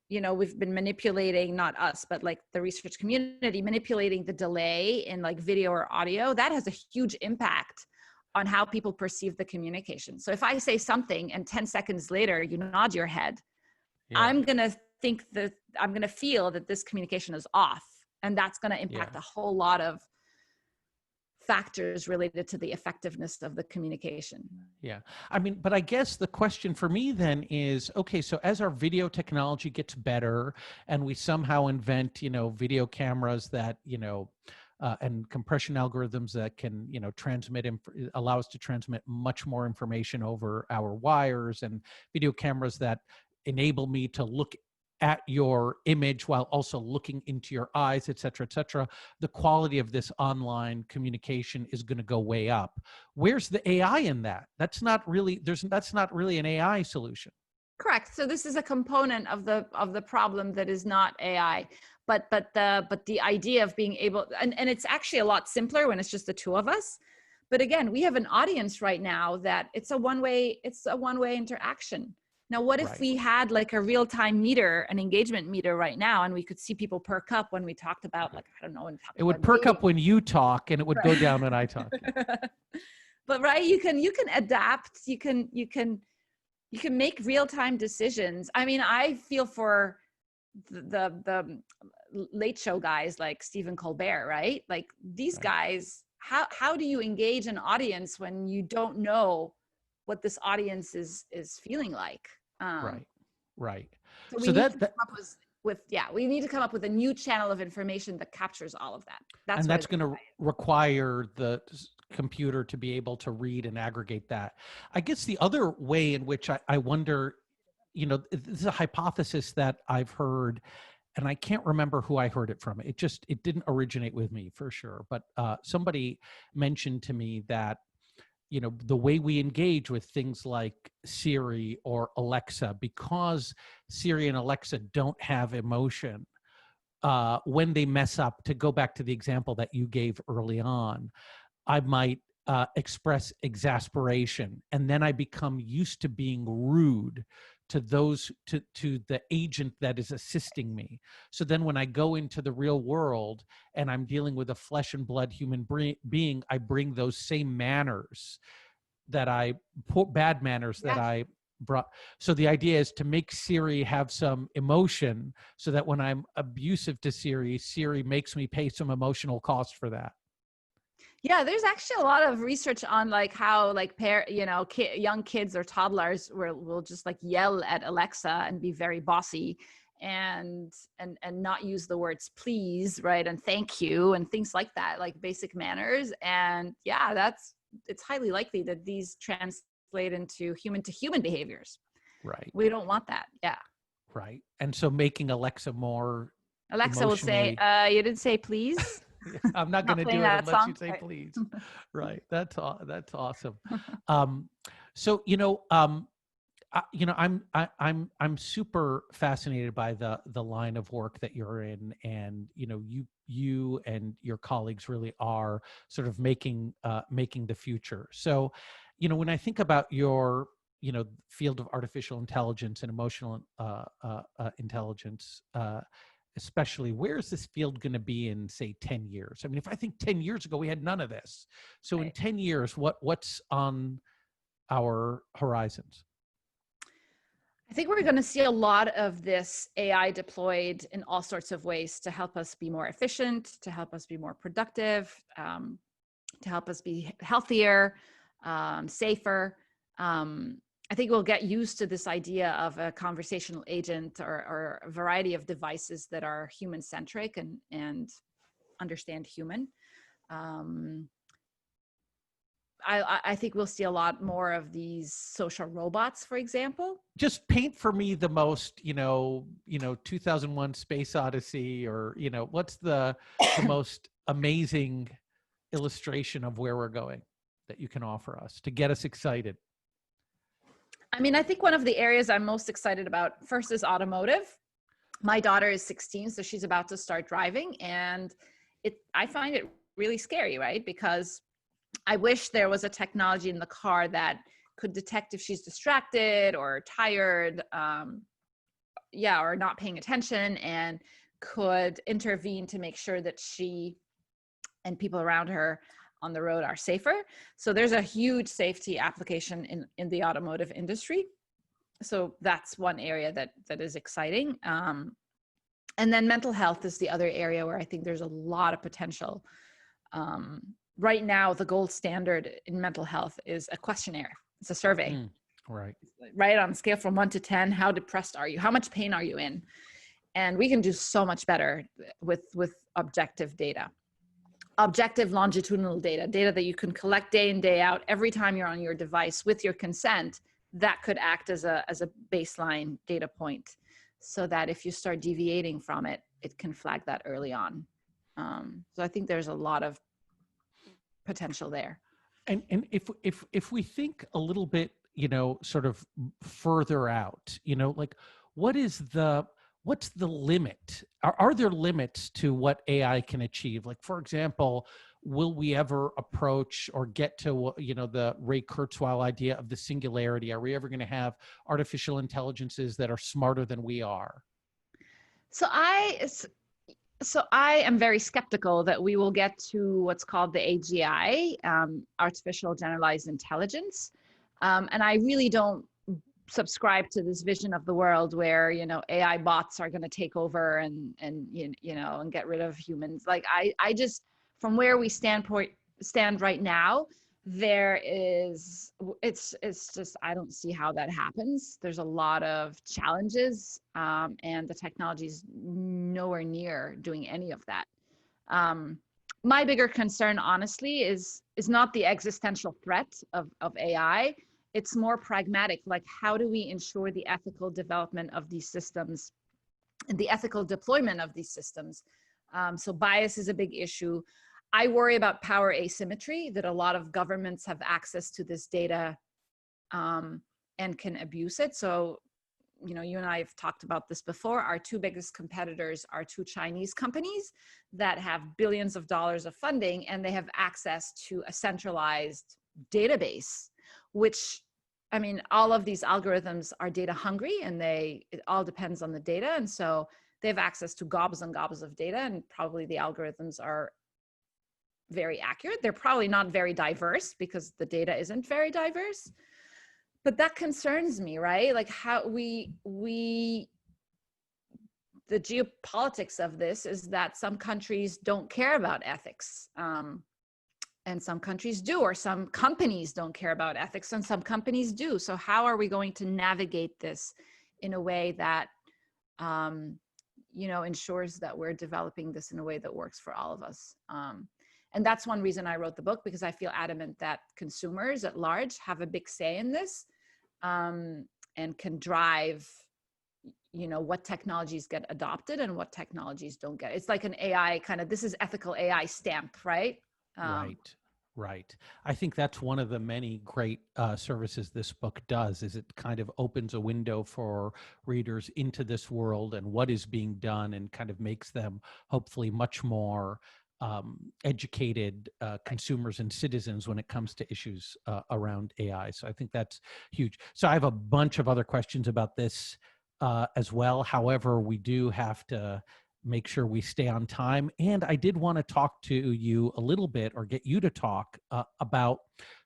we've been manipulating, not us, but like the research community manipulating the delay in like video or audio, that has a huge impact on how people perceive the communication. So if I say something and 10 seconds later you nod your head, Yeah. I'm going to I'm going to feel that this communication is off. And that's going to impact Yeah. a whole lot of factors related to the effectiveness of the communication. Yeah. I mean, but I guess the question for me then is, okay, so as our video technology gets better and we somehow invent, video cameras that, and compression algorithms that can, allow us to transmit much more information over our wires, and video cameras that enable me to look at your image while also looking into your eyes, et cetera, the quality of this online communication is going to go way up. Where's the AI in that? That's not really an AI solution. Correct. So this is a component of the problem that is not AI, but the idea of being able, and it's actually a lot simpler when it's just the two of us. But again, we have an audience right now that it's a one-way interaction. Now, what if we had like a real-time meter, an engagement meter right now, and we could see people perk up when we talked about, like, I don't know, it would perk up when you talk and it would go down when I talk. But right, you can adapt, you can make real-time decisions. I mean, I feel for the late show guys like Stephen Colbert, right? Like these guys, how do you engage an audience when you don't know what this audience is feeling like? Right. So we need to come up we need to come up with a new channel of information that captures all of that. That's going to require the computer to be able to read and aggregate that. I guess the other way in which I wonder, this is a hypothesis that I've heard, and I can't remember who I heard it from. It didn't originate with me for sure, but somebody mentioned to me that, the way we engage with things like Siri or Alexa, because Siri and Alexa don't have emotion, when they mess up, to go back to the example that you gave early on, I might express exasperation, and then I become used to being rude to the agent that is assisting me. So then when I go into the real world and I'm dealing with a flesh and blood human being, I bring those same manners that bad manners that I brought. So the idea is to make Siri have some emotion, so that when I'm abusive to Siri makes me pay some emotional cost for that. Yeah, there's actually a lot of research on like how like young kids or toddlers will just like yell at Alexa and be very bossy and not use the words please, right, and thank you and things like that, like basic manners. And yeah, it's highly likely that these translate into human behaviors. Right. We don't want that. Yeah. Right. And so making Alexa more Alexa will say, emotionally, you didn't say please. I'm not going Not to playing do it that unless you song. say Right. please. Right. That's awesome. So, I'm super fascinated by the line of work that you're in, and you and your colleagues really are sort of making the future. So, when I think about your field of artificial intelligence and emotional intelligence, especially, where is this field going to be in, say, 10 years? I mean, if I think 10 years ago we had none of this, so in Right. 10 years, what's on our horizons? I think we're going to see a lot of this AI deployed in all sorts of ways to help us be more efficient, to help us be more productive, to help us be healthier, safer. I think we'll get used to this idea of a conversational agent or a variety of devices that are human-centric and understand human. I think we'll see a lot more of these social robots, for example. Just paint for me the most, 2001 Space Odyssey, or, what's the most amazing illustration of where we're going that you can offer us to get us excited? I mean, I think one of the areas I'm most excited about first is automotive. My daughter is 16, so she's about to start driving, and I find it really scary, right? Because I wish there was a technology in the car that could detect if she's distracted or tired, or not paying attention, and could intervene to make sure that she and people around her on the road are safer. So there's a huge safety application in the automotive industry. So that's one area that is exciting. And then mental health is the other area where I think there's a lot of potential. Right now, the gold standard in mental health is a questionnaire. It's a survey. Right. Right, on a scale from 1 to 10, how depressed are you? How much pain are you in? And we can do so much better with objective data. Objective longitudinal data that you can collect day in, day out, every time you're on your device with your consent, that could act as a baseline data point, so that if you start deviating from it, it can flag that early on. So I think there's a lot of potential there. And if we think a little bit, sort of further out, like what's the limit? Are there limits to what AI can achieve? Like, for example, will we ever approach or get to, the Ray Kurzweil idea of the singularity? Are we ever going to have artificial intelligences that are smarter than we are? So I am very skeptical that we will get to what's called the AGI, artificial generalized intelligence. And I really don't subscribe to this vision of the world where, AI bots are going to take over and get rid of humans. Like I just, from where we stand right now, it's just, I don't see how that happens. There's a lot of challenges, and the technology is nowhere near doing any of that. My bigger concern, honestly, is not the existential threat of AI. It's more pragmatic, like how do we ensure the ethical development of these systems and the ethical deployment of these systems? So bias is a big issue. I worry about power asymmetry, that a lot of governments have access to this data and can abuse it. So, you and I have talked about this before. Our two biggest competitors are two Chinese companies that have billions of dollars of funding, and they have access to a centralized database, which, I mean, all of these algorithms are data hungry, and it all depends on the data. And so they have access to gobs and gobs of data, and probably the algorithms are very accurate. They're probably not very diverse because the data isn't very diverse. But that concerns me, right? Like how the geopolitics of this is that some countries don't care about ethics. And some countries do, or some companies don't care about ethics, and some companies do. So how are we going to navigate this in a way that, ensures that we're developing this in a way that works for all of us? And that's one reason I wrote the book, because I feel adamant that consumers at large have a big say in this, and can drive, what technologies get adopted and what technologies don't get. It's like an AI kind of, this is ethical AI stamp, right? Right, right. I think that's one of the many great services this book does, is it kind of opens a window for readers into this world and what is being done, and kind of makes them hopefully much more educated consumers and citizens when it comes to issues around AI. So I think that's huge. So I have a bunch of other questions about this as well. However, we do have to make sure we stay on time. And I did want to talk to you a little bit, or get you to talk about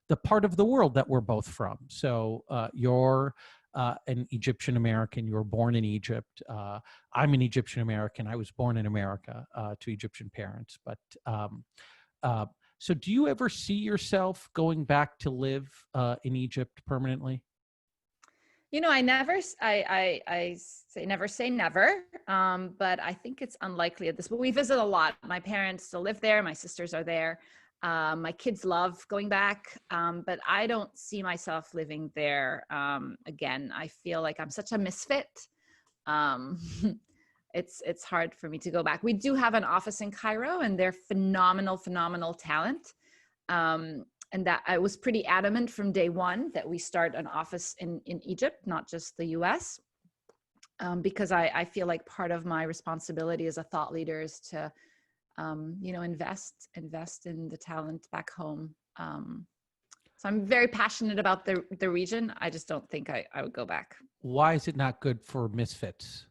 the part of the world that we're both from. So you're an Egyptian American. You were born in Egypt. I'm an Egyptian American. I was born in America to Egyptian parents. But so do you ever see yourself going back to live in Egypt permanently? I say never say never, but I think it's unlikely at this. But we visit a lot. My parents still live there. My sisters are there. My kids love going back, but I don't see myself living there again. I feel like I'm such a misfit. Um, it's hard for me to go back. We do have an office in Cairo, and they're phenomenal talent. And that I was pretty adamant from day one that we start an office in Egypt, not just the US, because I feel like part of my responsibility as a thought leader is to, invest in the talent back home. So I'm very passionate about the region. I just don't think I would go back. Why is it not good for misfits?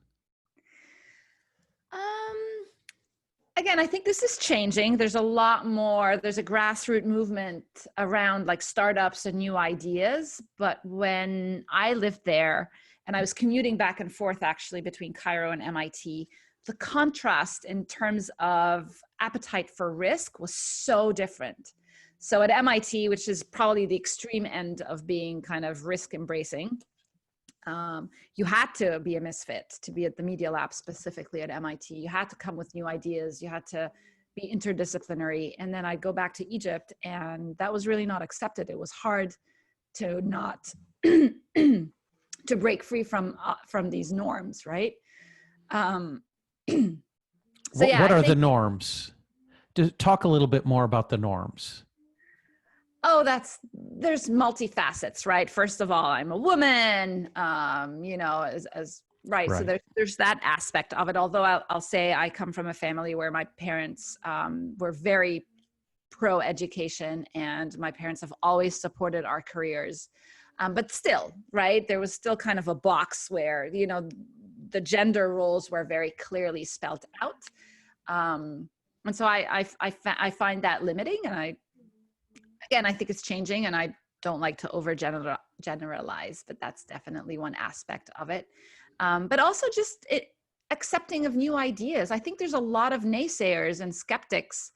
Again, I think this is changing. There's a grassroots movement around like startups and new ideas. But when I lived there, and I was commuting back and forth actually between Cairo and MIT, the contrast in terms of appetite for risk was so different. So at MIT, which is probably the extreme end of being kind of risk embracing, you had to be a misfit to be at the Media Lab, specifically at MIT. You had to come with new ideas. You had to be interdisciplinary. And then I'd go back to Egypt, and that was really not accepted. It was hard to not to break free from these norms, right? What are the norms? Talk a little bit more about the norms. Oh, there's multifacets, right? First of all, I'm a woman, right. So there's that aspect of it. Although I'll say I come from a family where my parents were very pro education, and my parents have always supported our careers. But still, right, there was still kind of a box where, the gender roles were very clearly spelt out. And so I find that limiting, and I think it's changing, and I don't like to generalize, but that's definitely one aspect of it. But also just accepting of new ideas. I think there's a lot of naysayers and skeptics,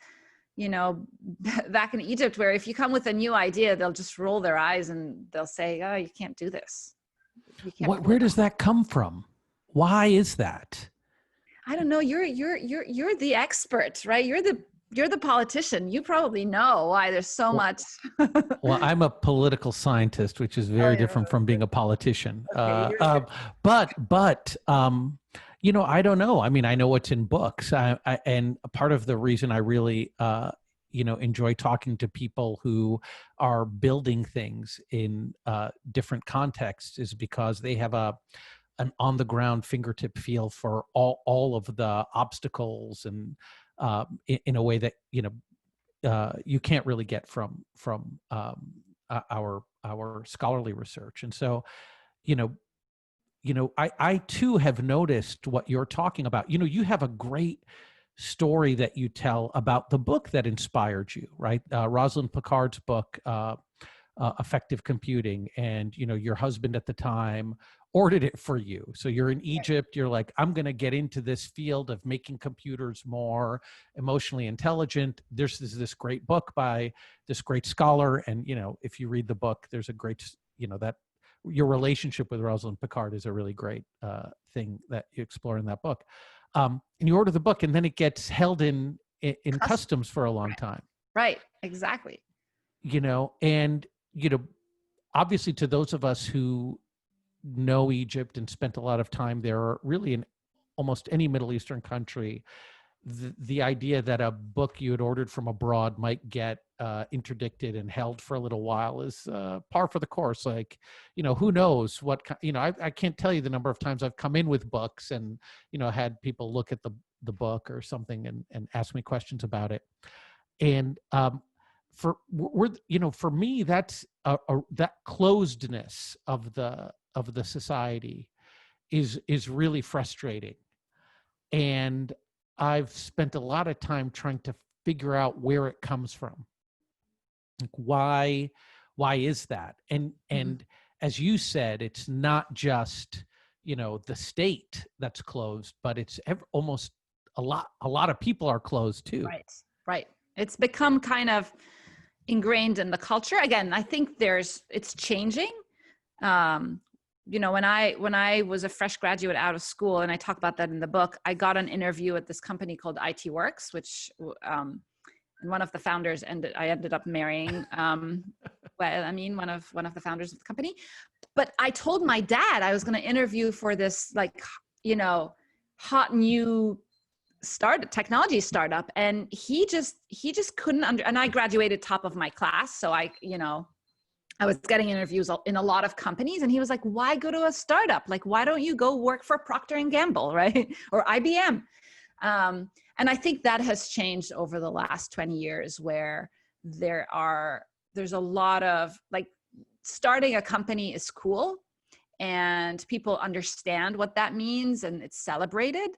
back in Egypt, where if you come with a new idea, they'll just roll their eyes and they'll say, "Oh, you can't do this." Where does that come from? Why is that? I don't know. You're the expert, right? You're the politician. You probably know why there's so much. Well, I'm a political scientist, which is very different from being a politician. Okay, But I don't know. I mean, I know what's in books, and part of the reason I really, enjoy talking to people who are building things in different contexts is because they have an on-the-ground fingertip feel for all of the obstacles, and in a way that you can't really get from our scholarly research. And so, I too have noticed what you're talking about. You have a great story that you tell about the book that inspired you, right? Rosalind Picard's book, Effective Computing, and your husband at the time ordered it for you. So you're in Egypt, you're like, I'm going to get into this field of making computers more emotionally intelligent. There's this great book by this great scholar. And, if you read the book, there's a great, that your relationship with Rosalind Picard is a really great thing that you explore in that book. And you order the book, and then it gets held in customs for a long time. Right. Exactly. And, obviously to those of us who know Egypt and spent a lot of time there, or really in almost any Middle Eastern country, the idea that a book you had ordered from abroad might get interdicted and held for a little while is par for the course. Like, who knows what, I can't tell you the number of times I've come in with books and, had people look at the book or something and ask me questions about it. And for me, that's that closedness of the society is really frustrating. And I've spent a lot of time trying to figure out where it comes from. Like, why is that? And as you said, it's not just, the state that's closed, but it's almost a lot of people are closed too. Right. Right. It's become kind of ingrained in the culture. Again, I think it's changing. When I was a fresh graduate out of school, and I talk about that in the book, I got an interview at this company called IT Works, which and one of the founders I ended up marrying. One of the founders of the company. But I told my dad I was going to interview for this, hot new technology startup, and he just couldn't and I graduated top of my class, so I was getting interviews in a lot of companies, and he was like, why go to a startup? Like, why don't you go work for Procter and Gamble, right? Or IBM? And I think that has changed over the last 20 years, where there's a lot of, like, starting a company is cool and people understand what that means and it's celebrated.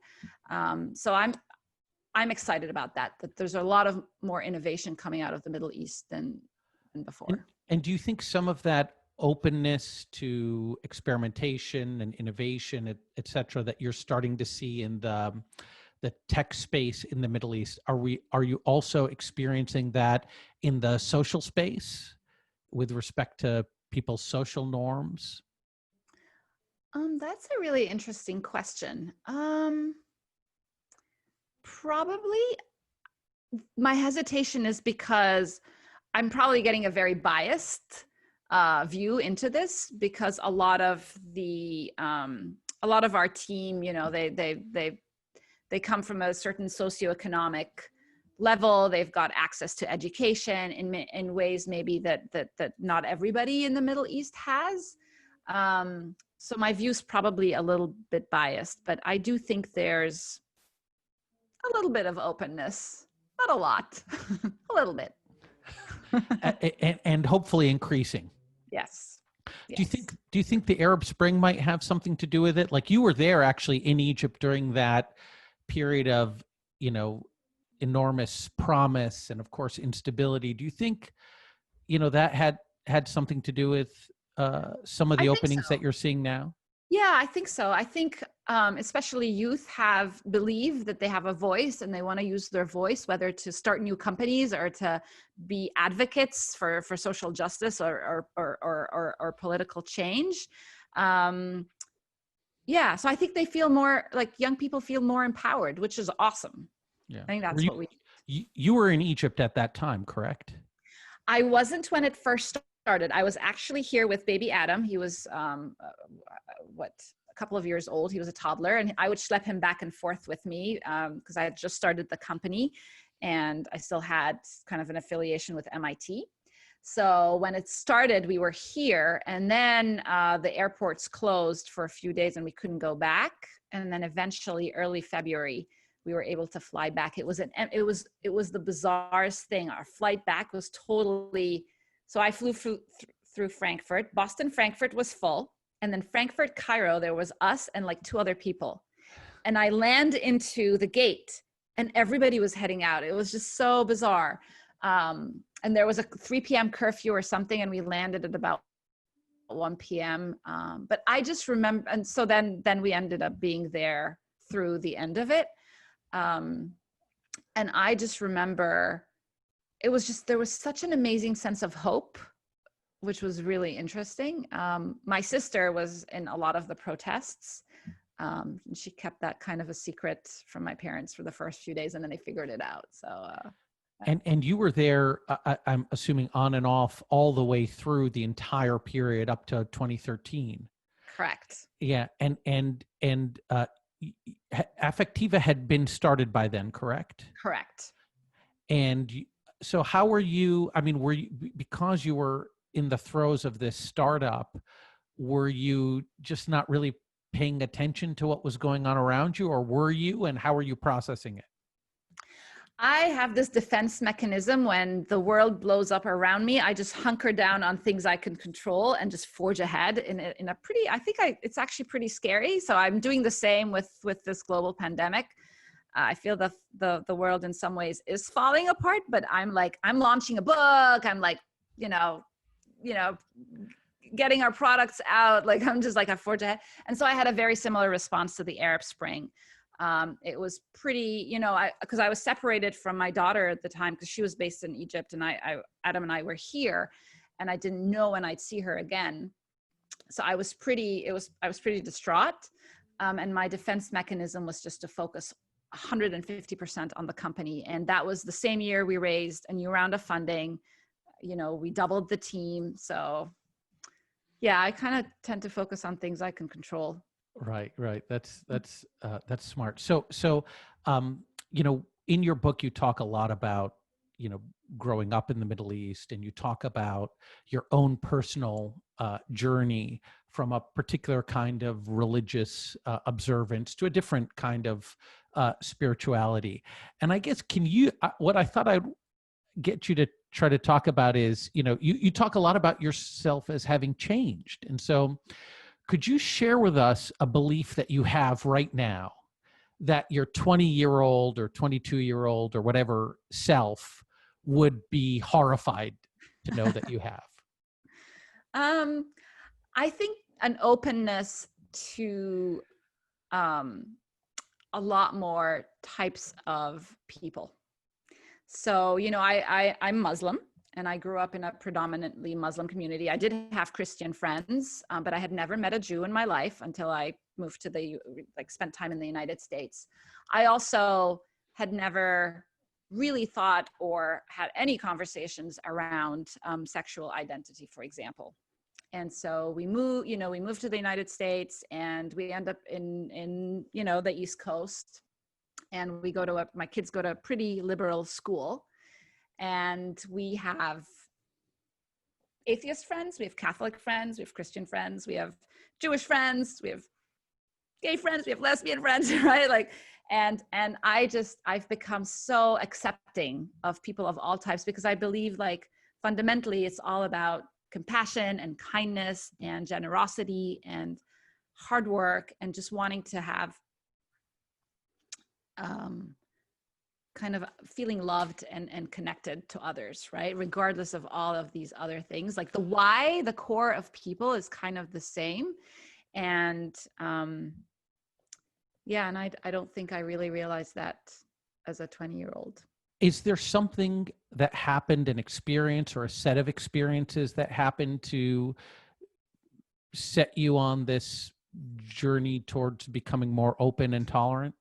So I'm excited about that there's a lot of more innovation coming out of the Middle East than before. And do you think some of that openness to experimentation and innovation, et cetera, that you're starting to see in the tech space in the Middle East, are you also experiencing that in the social space with respect to people's social norms? That's a really interesting question. Probably my hesitation is because I'm probably getting a very biased view into this, because a lot of our team, they come from a certain socioeconomic level. They've got access to education in ways maybe that not everybody in the Middle East has. So my view's probably a little bit biased, but I do think there's a little bit of openness, not a lot, a little bit. and hopefully increasing. Yes. Do you think the Arab Spring might have something to do with it? Like, you were there actually in Egypt during that period of, enormous promise and of course instability. Do you think, that had something to do with some of the openings that you're seeing now? Yeah, I think so. I think especially youth believe that they have a voice, and they want to use their voice, whether to start new companies or to be advocates for social justice or political change. Yeah, so I think they feel more like, young people feel more empowered, which is awesome. Yeah. I think that's what you were in Egypt at that time, correct? I wasn't when it first started. I was actually here with baby Adam. He was a couple of years old. He was a toddler, and I would schlep him back and forth with me because I had just started the company, and I still had kind of an affiliation with MIT. So when it started, we were here, and then the airports closed for a few days and we couldn't go back. And then eventually early February, we were able to fly back. It was the bizarrest thing. Our flight back was totally, so I flew through Frankfurt. Boston, Frankfurt was full. And then Frankfurt, Cairo, there was us and like 2 other people. And I land into the gate and everybody was heading out. It was just so bizarre. And there was a 3 p.m. curfew or something, and we landed at about 1 p.m. But I just remember, and so then we ended up being there through the end of it. And I just remember there was such an amazing sense of hope, which was really interesting. My sister was in a lot of the protests. And she kept that kind of a secret from my parents for the first few days, and then they figured it out. So And you were there, I'm assuming, on and off all the way through the entire period up to 2013. Correct. Yeah, Affectiva had been started by then, correct? Correct. And so how were you, I mean, were you, because you were in the throes of this startup, were you just not really paying attention to what was going on around you, or were you, and how were you processing it? I have this defense mechanism when the world blows up around me. I just hunker down on things I can control and just forge ahead in a pretty, it's actually pretty scary. So I'm doing the same with this global pandemic. I feel the world in some ways is falling apart, but I'm launching a book. I'm like, you know, getting our products out. Like, I'm just like, I forge ahead. And so I had a very similar response to the Arab Spring. It was pretty, because I was separated from my daughter at the time because she was based in Egypt, and Adam and I were here, and I didn't know when I'd see her again. So I was pretty distraught. And my defense mechanism was just to focus 150% on the company. And that was the same year we raised a new round of funding. We doubled the team. So yeah, I kind of tend to focus on things I can control. Right. That's smart. So, in your book, you talk a lot about, growing up in the Middle East, and you talk about your own personal journey from a particular kind of religious observance to a different kind of spirituality. And I guess, what I thought I'd get you to try to talk about is, you talk a lot about yourself as having changed. And so could you share with us a belief that you have right now that your 20-year-old or 22-year-old or whatever self would be horrified to know that you have? I think an openness to a lot more types of people. So, I'm Muslim, and I grew up in a predominantly Muslim community. I did have Christian friends, but I had never met a Jew in my life until I moved to spent time in the United States. I also had never really thought or had any conversations around sexual identity, for example. And so we moved to the United States, and we end up in the East Coast, and my kids go to a pretty liberal school. And we have atheist friends, we have Catholic friends, we have Christian friends, we have Jewish friends, we have gay friends, we have lesbian friends, right? I've become so accepting of people of all types, because I believe fundamentally it's all about compassion and kindness and generosity and hard work, and just wanting to have kind of feeling loved and connected to others, right? Regardless of all of these other things, like the core of people is kind of the same. And and I don't think I really realized that as a 20-year-old. Is there something that happened, an experience or a set of experiences that happened to set you on this journey towards becoming more open and tolerant?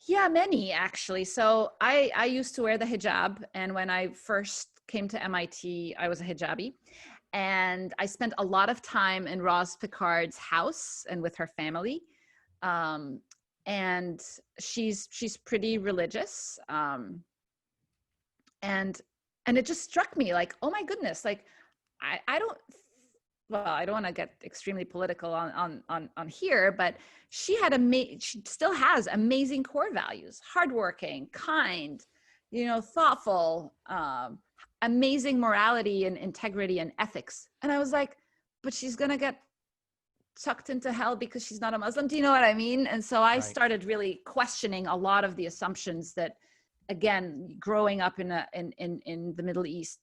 Yeah, many actually. So I used to wear the hijab, and when I first came to MIT, I was a hijabi, and I spent a lot of time in Roz Picard's house and with her family. And she's pretty religious. And it just struck me like, oh my goodness, like I don't, well, I don't want to get extremely political on here, but she still has amazing core values: hardworking, kind, thoughtful, amazing morality and integrity and ethics. And I was like, but she's going to get sucked into hell because she's not a Muslim. Do you know what I mean? And so I started really questioning a lot of the assumptions that, again, growing up in the Middle East,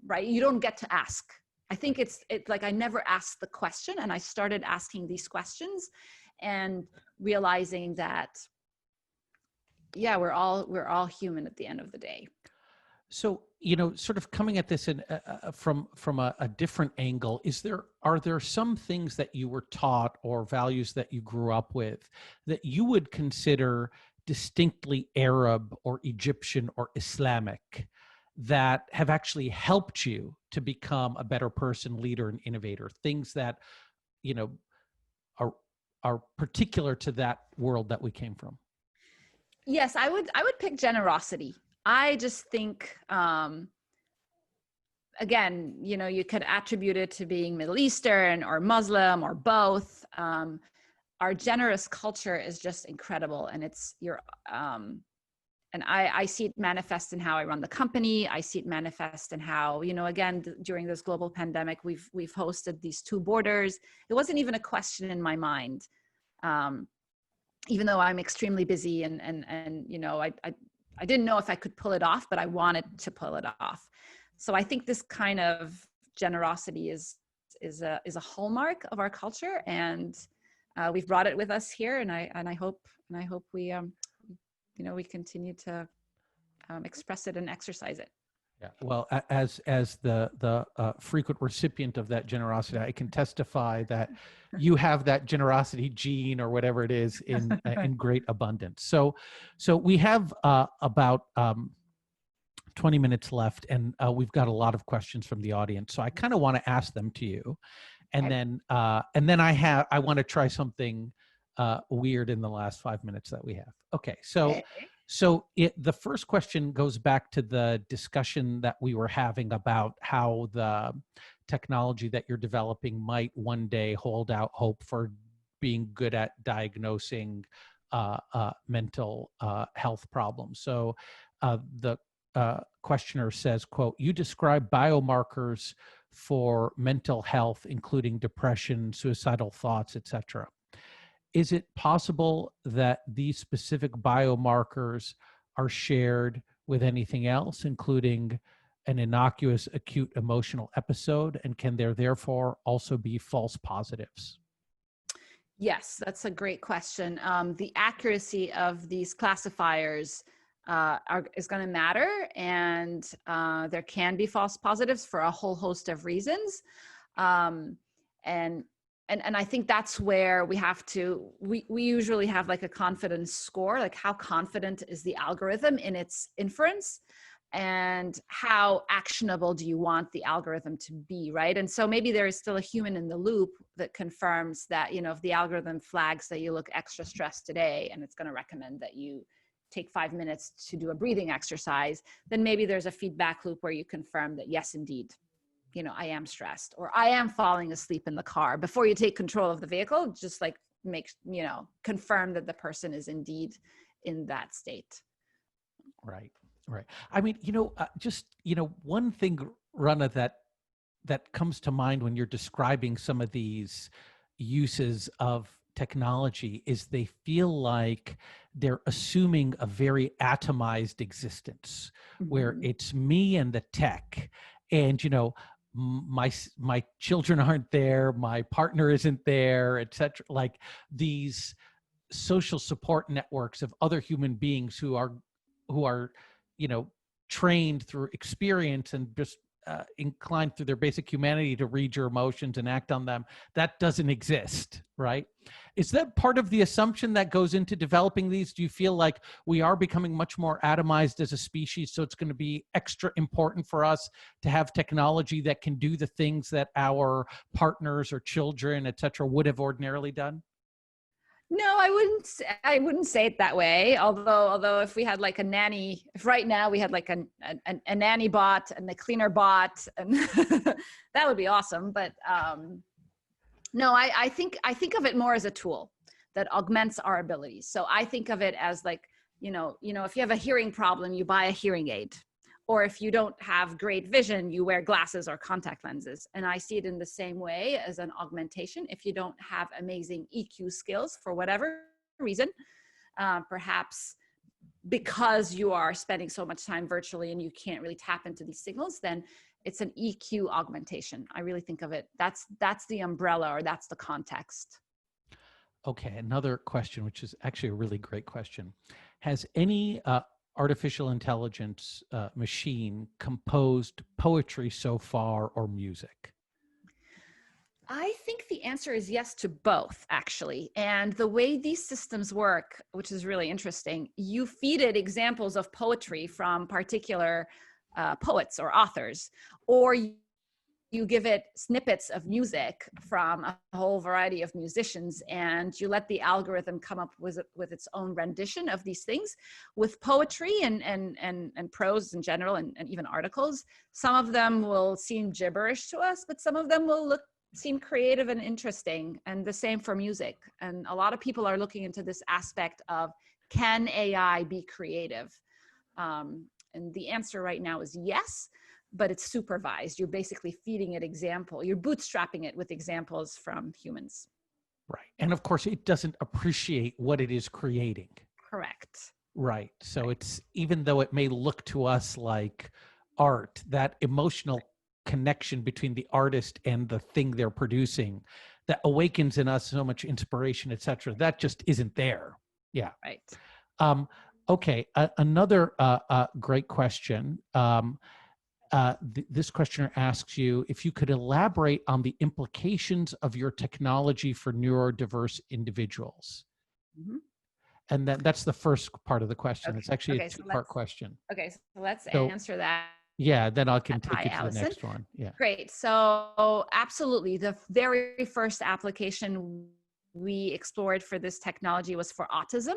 right, you don't get to ask. I think it's like I never asked the question, and I started asking these questions and realizing that, yeah, we're all human at the end of the day. So, sort of coming at this from a different angle, are there some things that you were taught or values that you grew up with that you would consider distinctly Arab or Egyptian or Islamic that have actually helped you to become a better person, leader, and innovator? Things that, you know, are particular to that world that we came from. Yes, I would pick generosity. I just think, again, you could attribute it to being Middle Eastern or Muslim or both. Our generous culture is just incredible, and and I see it manifest in how I run the company. I see it manifest in how, again, during this global pandemic, we've hosted these 2 borders. It wasn't even a question in my mind. Even though I'm extremely busy and I didn't know if I could pull it off, but I wanted to pull it off. So I think this kind of generosity is a hallmark of our culture, and we've brought it with us here, and I hope we we continue to express it and exercise it. Yeah. Well, as the frequent recipient of that generosity, I can testify that you have that generosity gene or whatever it is in great abundance. So we have about 20 minutes left, and we've got a lot of questions from the audience. So I kind of want to ask them to you, and then I want to try something weird in the last 5 minutes that we have. Okay. So the first question goes back to the discussion that we were having about how the technology that you're developing might one day hold out hope for being good at diagnosing mental health problems. So the questioner says, quote, "You describe biomarkers for mental health, including depression, suicidal thoughts, etc. Is it possible that these specific biomarkers are shared with anything else, including an innocuous acute emotional episode? And can there therefore also be false positives?" Yes, that's a great question. The accuracy of these classifiers is going to matter, and there can be false positives for a whole host of reasons. And I think that's where we usually have like a confidence score, like how confident is the algorithm in its inference, and how actionable do you want the algorithm to be, right? And so maybe there is still a human in the loop that confirms that, if the algorithm flags that you look extra stressed today, and it's going to recommend that you take 5 minutes to do a breathing exercise, then maybe there's a feedback loop where you confirm that, yes, indeed, I am stressed, or I am falling asleep in the car. Before you take control of the vehicle, just like confirm that the person is indeed in that state. Right. I mean, one thing, Rana, that comes to mind when you're describing some of these uses of technology is they feel like they're assuming a very atomized existence, where it's me and the tech, and my children aren't there, my partner isn't there, etc. Like these social support networks of other human beings who are trained through experience and just inclined through their basic humanity to read your emotions and act on them. That doesn't exist, right? Is that part of the assumption that goes into developing these? Do you feel like we are becoming much more atomized as a species, so it's going to be extra important for us to have technology that can do the things that our partners or children, et cetera, would have ordinarily done? No, I wouldn't say it that way. Although if we had like a nanny, if right now we had like a nanny bot and a cleaner bot, and that would be awesome. But no, I think of it more as a tool that augments our abilities. So I think of it as like, if you have a hearing problem, you buy a hearing aid. Or if you don't have great vision, you wear glasses or contact lenses. And I see it in the same way as an augmentation. If you don't have amazing EQ skills for whatever reason, perhaps because you are spending so much time virtually and you can't really tap into these signals, then it's an EQ augmentation. I really think of it, that's the umbrella, or that's the context. Okay, another question, which is actually a really great question. Has any artificial intelligence machine composed poetry so far, or music? I think the answer is yes to both, actually. And the way these systems work, which is really interesting, you feed it examples of poetry from particular poets or authors, or you give it snippets of music from a whole variety of musicians, and you let the algorithm come up with its own rendition of these things. With poetry and prose in general, and even articles, some of them will seem gibberish to us, but some of them will seem creative and interesting, and the same for music. And a lot of people are looking into this aspect of, can AI be creative? And the answer right now is yes, but it's supervised. You're basically feeding it you're bootstrapping it with examples from humans. Right. And of course, it doesn't appreciate what it is creating. Correct. Right. So it's, even though it may look to us like art, that emotional connection between the artist and the thing they're producing that awakens in us so much inspiration, etc., that just isn't there. Yeah. Right. Okay. Another great question. This questioner asks you if you could elaborate on the implications of your technology for neurodiverse individuals. Mm-hmm. And that's the first part of the question. Okay. It's actually a two-part question. Okay, so let's answer that. Yeah, then I can take you to the next one. Yeah. Great. So absolutely. The very first application we explored for this technology was for autism.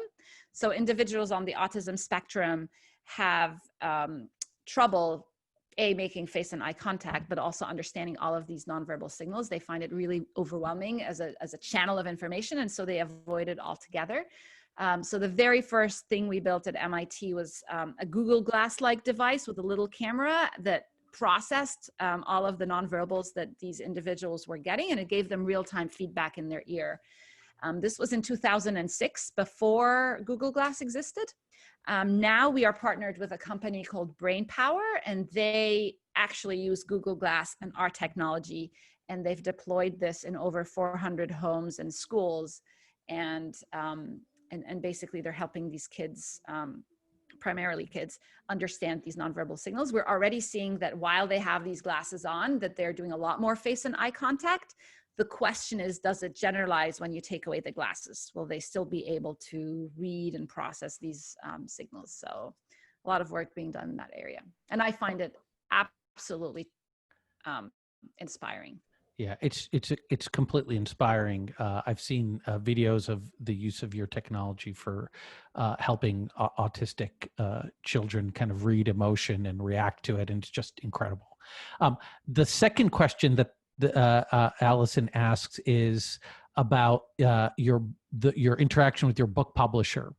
So individuals on the autism spectrum have trouble making face and eye contact, but also understanding all of these nonverbal signals. They find it really overwhelming as a channel of information, and so they avoid it altogether. So the very first thing we built at MIT was a Google Glass-like device with a little camera that processed all of the nonverbals that these individuals were getting, and it gave them real-time feedback in their ear. This was in 2006, before Google Glass existed. Now we are partnered with a company called BrainPower, and they actually use Google Glass and our technology, and they've deployed this in over 400 homes and schools. And basically they're helping these kids, primarily kids, understand these nonverbal signals. We're already seeing that while they have these glasses on, that they're doing a lot more face and eye contact. The question is, does it generalize when you take away the glasses? Will they still be able to read and process these signals? So a lot of work being done in that area. And I find it absolutely inspiring. Yeah, it's completely inspiring. I've seen videos of the use of your technology for helping autistic children kind of read emotion and react to it, and it's just incredible. The second question that Allison asks is about your interaction with your book publisher.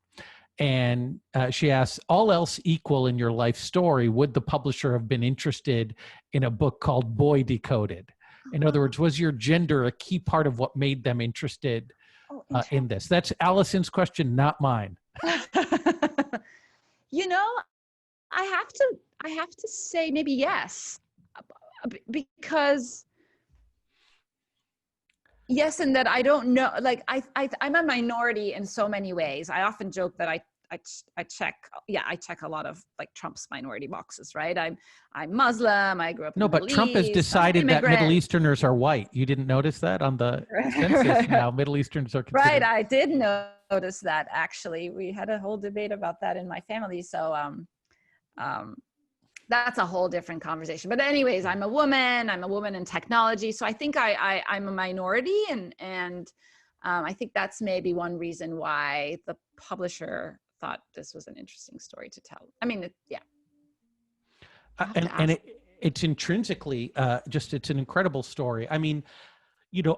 And she asks, all else equal in your life story, would the publisher have been interested in a book called Boy Decoded? In other words, was your gender a key part of what made them interested in this? That's Allison's question, not mine. You know, I have to say maybe yes, because yes, and that I don't know, like I'm a minority in so many ways. I often joke that I check a lot of like Trump's minority boxes, right? I'm Muslim. I grew up in the Middle Trump has East, decided that Middle Easterners are white. You didn't notice that on the census now? Middle Easterners are considered. Right, I did notice that, actually. We had a whole debate about that in my family. So that's a whole different conversation. But anyways, I'm a woman in technology. So I think I'm a minority, and I think that's maybe one reason why the publisher thought this was an interesting story to tell. I mean, yeah. And it's intrinsically it's an incredible story. I mean,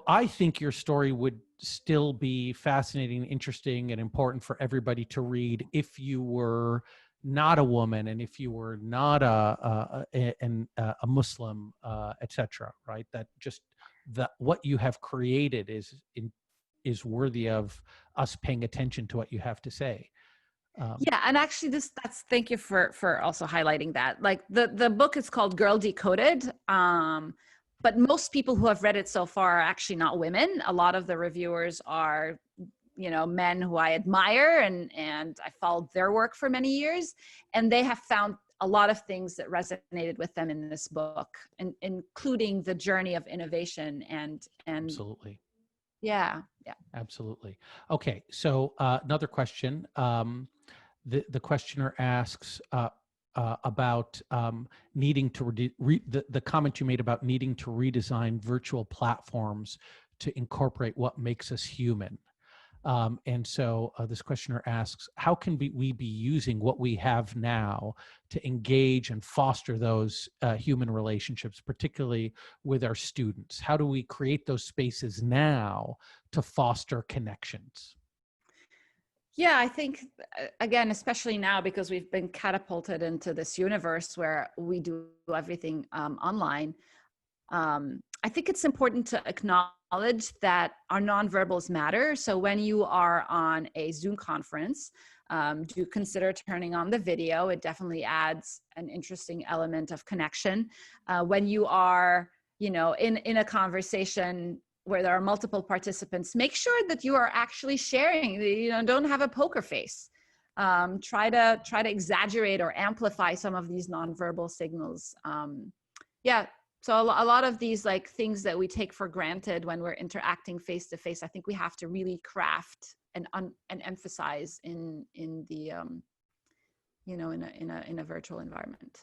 I think your story would still be fascinating, interesting, and important for everybody to read if you were not a woman, and if you were not a Muslim, etc. Right? That just what you have created is worthy of us paying attention to what you have to say. Yeah, and actually, thank you for also highlighting that. Like the book is called Girl Decoded, but most people who have read it so far are actually not women. A lot of the reviewers are, men who I admire, and I followed their work for many years, and they have found a lot of things that resonated with them in this book, and including the journey of innovation and Absolutely. yeah. Absolutely. Okay. So another question. The questioner asks about needing to the comment you made about needing to redesign virtual platforms to incorporate what makes us human. And so this questioner asks, how can we be using what we have now to engage and foster those human relationships, particularly with our students? How do we create those spaces now to foster connections? Yeah, I think, again, especially now, because we've been catapulted into this universe where we do everything online. I think it's important to acknowledge that our nonverbals matter. So when you are on a Zoom conference, do consider turning on the video. It definitely adds an interesting element of connection. When you are, in a conversation where there are multiple participants, make sure that you are actually sharing. Don't have a poker face. Try to exaggerate or amplify some of these nonverbal signals. So a lot of these like things that we take for granted when we're interacting face to face, I think we have to really craft and emphasize in the in a virtual environment.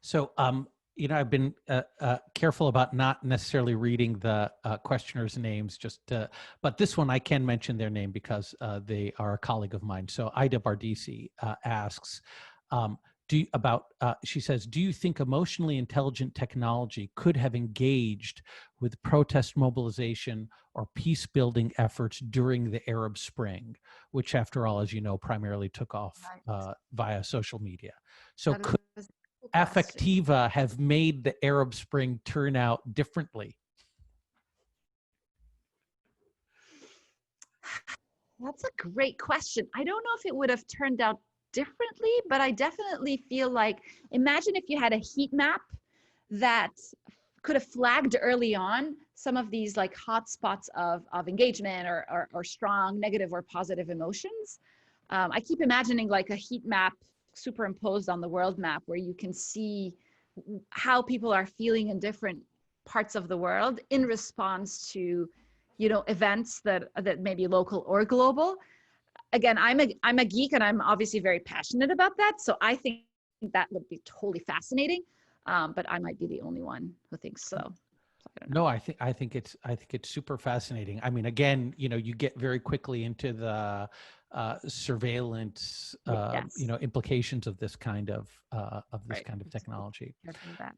So, I've been careful about not necessarily reading the questioners' names, but this one I can mention their name because they are a colleague of mine. So Ida Bardisi asks, she says, do you think emotionally intelligent technology could have engaged with protest mobilization or peace building efforts during the Arab Spring, which after all, as you know, primarily took off via social media? So could Affectiva have made the Arab Spring turn out differently? That's a great question. I don't know if it would have turned out differently, but I definitely feel like, imagine if you had a heat map that could have flagged early on some of these like hot spots of engagement or strong negative or positive emotions. I keep imagining like a heat map superimposed on the world map where you can see how people are feeling in different parts of the world in response to events that may be local or global. Again, I'm a geek and I'm obviously very passionate about that, so I think that would be totally fascinating, but I might be the only one who thinks so. No, I think it's super fascinating. I mean, again, you get very quickly into the surveillance, Yes. implications of this kind of Right. kind of technology. That.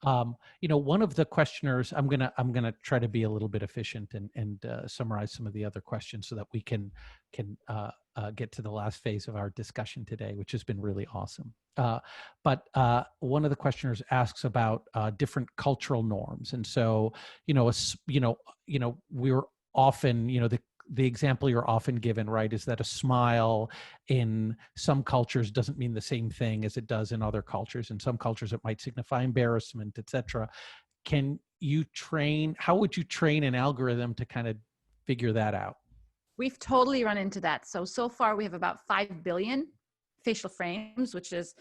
One of the questioners, I'm gonna try to be a little bit efficient and summarize some of the other questions so that we can get to the last phase of our discussion today, which has been really awesome. But one of the questioners asks about different cultural norms, and so we're often the example you're often given, right, is that a smile in some cultures doesn't mean the same thing as it does in other cultures. In some cultures, it might signify embarrassment, etc. How would you train an algorithm to kind of figure that out? We've totally run into that. So far we have about 5 billion facial frames, which is,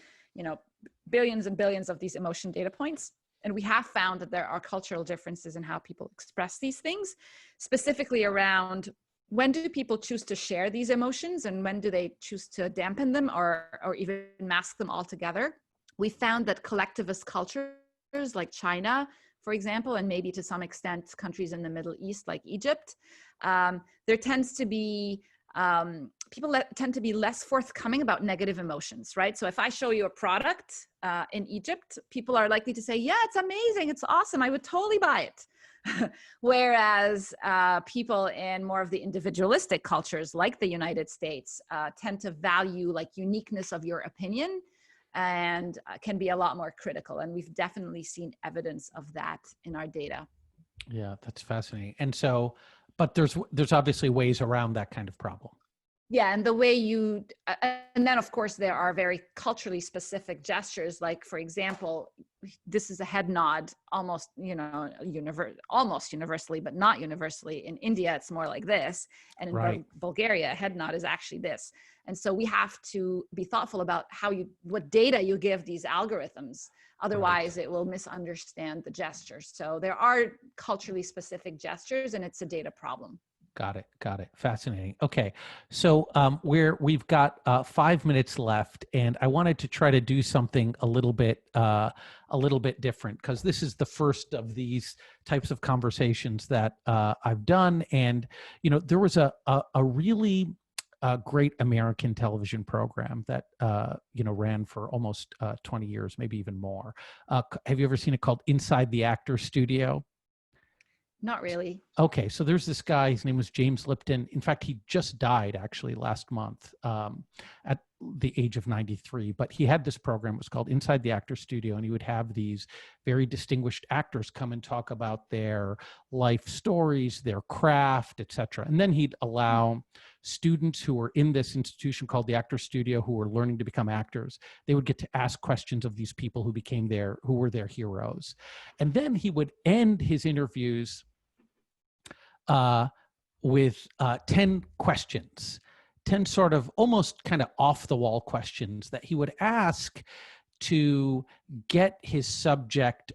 billions and billions of these emotion data points. And we have found that there are cultural differences in how people express these things, specifically around when do people choose to share these emotions and when do they choose to dampen them or even mask them altogether. We found that collectivist cultures like China, for example, and maybe to some extent countries in the Middle East like Egypt, there tends to be people tend to be less forthcoming about negative emotions, right? So if I show you a product in Egypt, people are likely to say, yeah, it's amazing, it's awesome, I would totally buy it. Whereas people in more of the individualistic cultures like the United States tend to value like uniqueness of your opinion and can be a lot more critical. And we've definitely seen evidence of that in our data. Yeah, that's fascinating. And so, but there's obviously ways around that kind of problem. Yeah, and the way and then of course there are very culturally specific gestures, like for example, this is a head nod almost, almost universally, but not universally. In India, it's more like this. And in Right. Bulgaria, a head nod is actually this. And so we have to be thoughtful about what data you give these algorithms. Otherwise, it will misunderstand the gestures. So there are culturally specific gestures, and it's a data problem. Got it. Got it. Fascinating. Okay. So we've got 5 minutes left, and I wanted to try to do something a little bit different, because this is the first of these types of conversations that I've done. And, there was a really great American television program that, ran for almost 20 years, maybe even more. Have you ever seen it, called Inside the Actor Studio? Not really. Okay, so there's this guy, his name was James Lipton. In fact, he just died actually last month at the age of 93. But he had this program, it was called Inside the Actor Studio, and he would have these very distinguished actors come and talk about their life stories, their craft, etc. And then he'd allow students who were in this institution called the Actor Studio, who were learning to become actors, they would get to ask questions of these people who were their heroes. And then he would end his interviews with 10 questions, 10 sort of almost kind of off the wall questions that he would ask to get his subject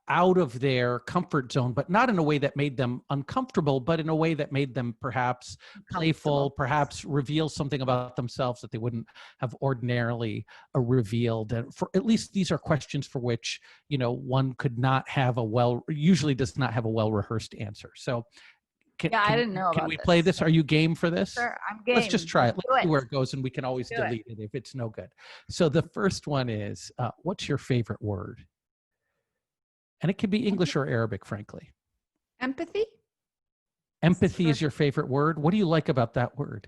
out of their comfort zone, but not in a way that made them uncomfortable, but in a way that made them perhaps playful, perhaps reveal something about themselves that they wouldn't have ordinarily revealed. And for at least these are questions for which, one could not have usually does not have a well-rehearsed answer. So I didn't know about can we play this? Are you game for this? Sure, I'm game. Let's just try it. Let's see where it goes, and we can always delete it if it's no good. So the first one is, what's your favorite word? And it can be English or Arabic, frankly. Empathy? Empathy is your favorite word. What do you like about that word?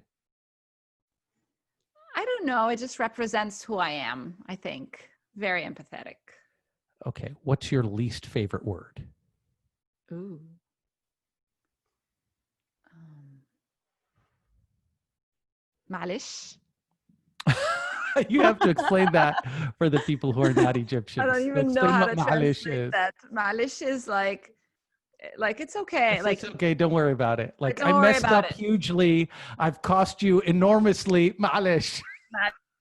I don't know. It just represents who I am, I think. Very empathetic. Okay. What's your least favorite word? Ooh. Malish. You have to explain that for the people who are not Egyptians. I don't even know how to translate is. that. Malish is like it's okay. It's okay. Don't worry about it. Like, I messed up hugely. I've cost you enormously. Malish.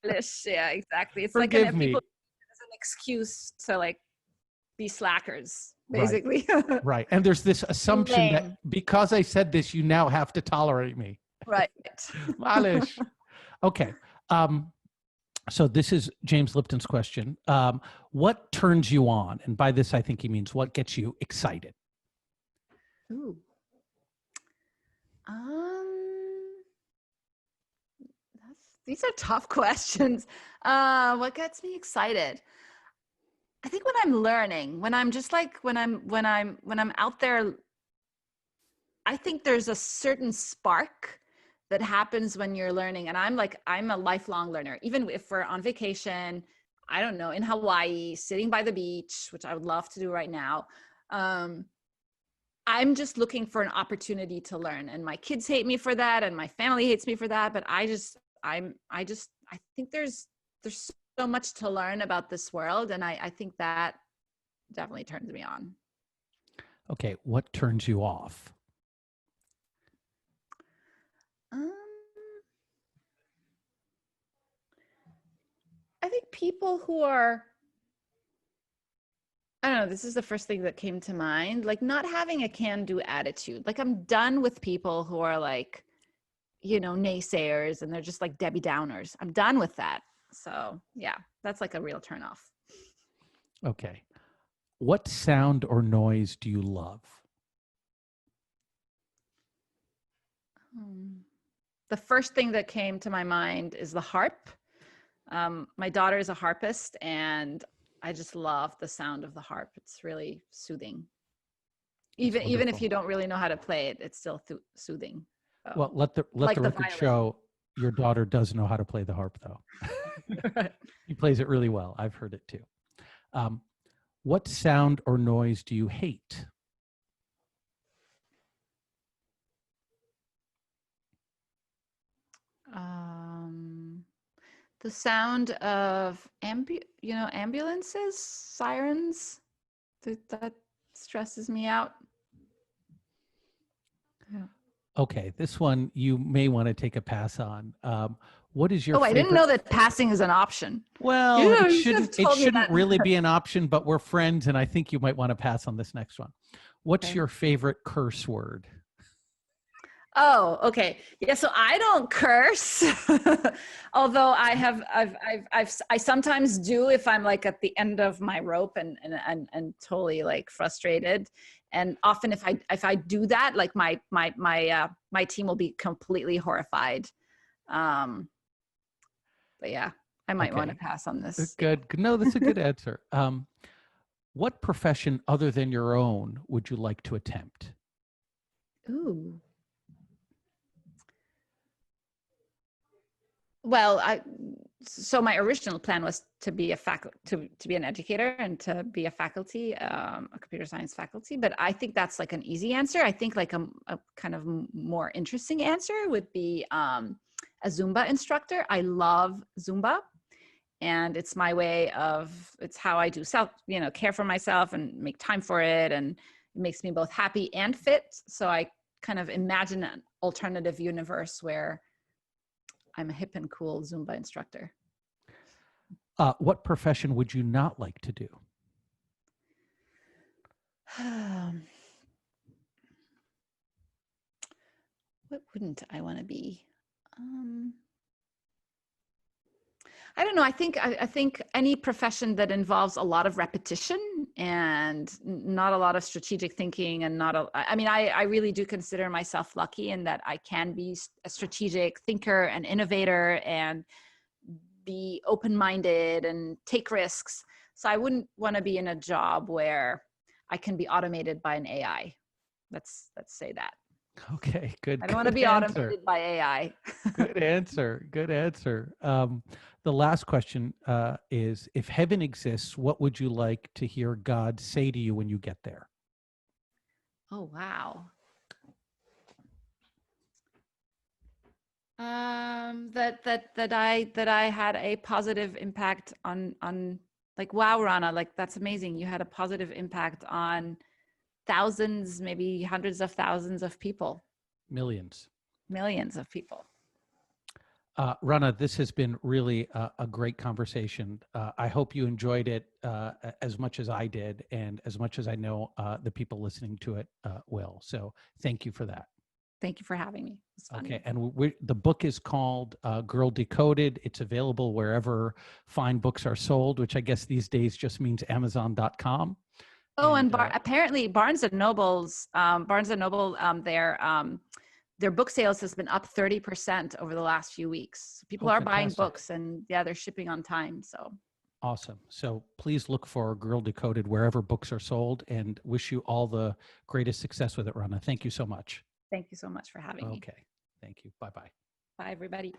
Malish. Yeah, exactly. It's Forgive like me. People, it's an excuse to be slackers, basically. Right. Right. And there's this assumption that because I said this, you now have to tolerate me. Right. Malish. Okay. So this is James Lipton's question. What turns you on? And by this, I think he means what gets you excited? Ooh. These are tough questions. What gets me excited? I think when I'm learning, when I'm out there, I think there's a certain spark that happens when you're learning. And I'm a lifelong learner. Even if we're on vacation, I don't know, in Hawaii, sitting by the beach, which I would love to do right now. I'm just looking for an opportunity to learn. And my kids hate me for that, and my family hates me for that. But I think there's so much to learn about this world. And I think that definitely turns me on. Okay. What turns you off? I think people who are, I don't know, this is the first thing that came to mind, not having a can-do attitude. I'm done with people who are naysayers, and they're just Debbie Downers. I'm done with that. So yeah, that's a real turnoff. Okay. What sound or noise do you love? The first thing that came to my mind is the harp. My daughter is a harpist, and I just love the sound of the harp. It's really soothing. Even if you don't really know how to play it, it's still soothing. So, well, let the record show your daughter does know how to play the harp, though. He plays it really well. I've heard it too. What sound or noise do you hate? The sound of ambulances, sirens. That stresses me out. Yeah. Okay, this one you may want to take a pass on. What is your Oh, I didn't know favorite? that passing is an option. Well, You should have it told me shouldn't that. really be an option, but we're friends, and I think you might want to pass on this next one. What's Okay. your favorite curse word? Oh, okay. Yeah, so I don't curse. Although I sometimes do if I'm like at the end of my rope and totally like frustrated. And often if I do that, like my team will be completely horrified. But yeah, I might want to Okay, pass on this. good. No, that's a good answer. What profession other than your own would you like to attempt? Ooh. Well, so my original plan was to be to be an educator and to be a faculty, a computer science faculty. But I think that's like an easy answer. I think like a kind of more interesting answer would be a Zumba instructor. I love Zumba, and it's my way of, it's how I do care for myself and make time for it, and it makes me both happy and fit. So I kind of imagine an alternative universe where I'm a hip and cool Zumba instructor. What profession would you not like to do? What wouldn't I want to be? I don't know. I think any profession that involves a lot of repetition and not a lot of strategic thinking, and I really do consider myself lucky in that I can be a strategic thinker and innovator and be open-minded and take risks. So I wouldn't want to be in a job where I can be automated by an AI. Let's say that. Okay, good. I don't want to be automated by AI. Good answer. Good answer. The last question is, if heaven exists, what would you like to hear God say to you when you get there? Oh, wow. That I had a positive impact on like, wow, Rana, like that's amazing. You had a positive impact on thousands, maybe hundreds of thousands of people. Millions. Millions of people. Rana, this has been really a great conversation. I hope you enjoyed it as much as I did, and as much as I know the people listening to it will. So thank you for that. Thank you for having me. Okay, and the book is called Girl Decoded. It's available wherever fine books are sold, which I guess these days just means Amazon.com. Oh, and apparently Barnes and Noble, their book sales has been up 30% over the last few weeks. People are buying books, and yeah, they're shipping on time. So awesome. So please look for Girl Decoded wherever books are sold, and wish you all the greatest success with it, Rana. Thank you so much. Thank you so much for having me. Okay. Thank you. Bye-bye. Bye, everybody.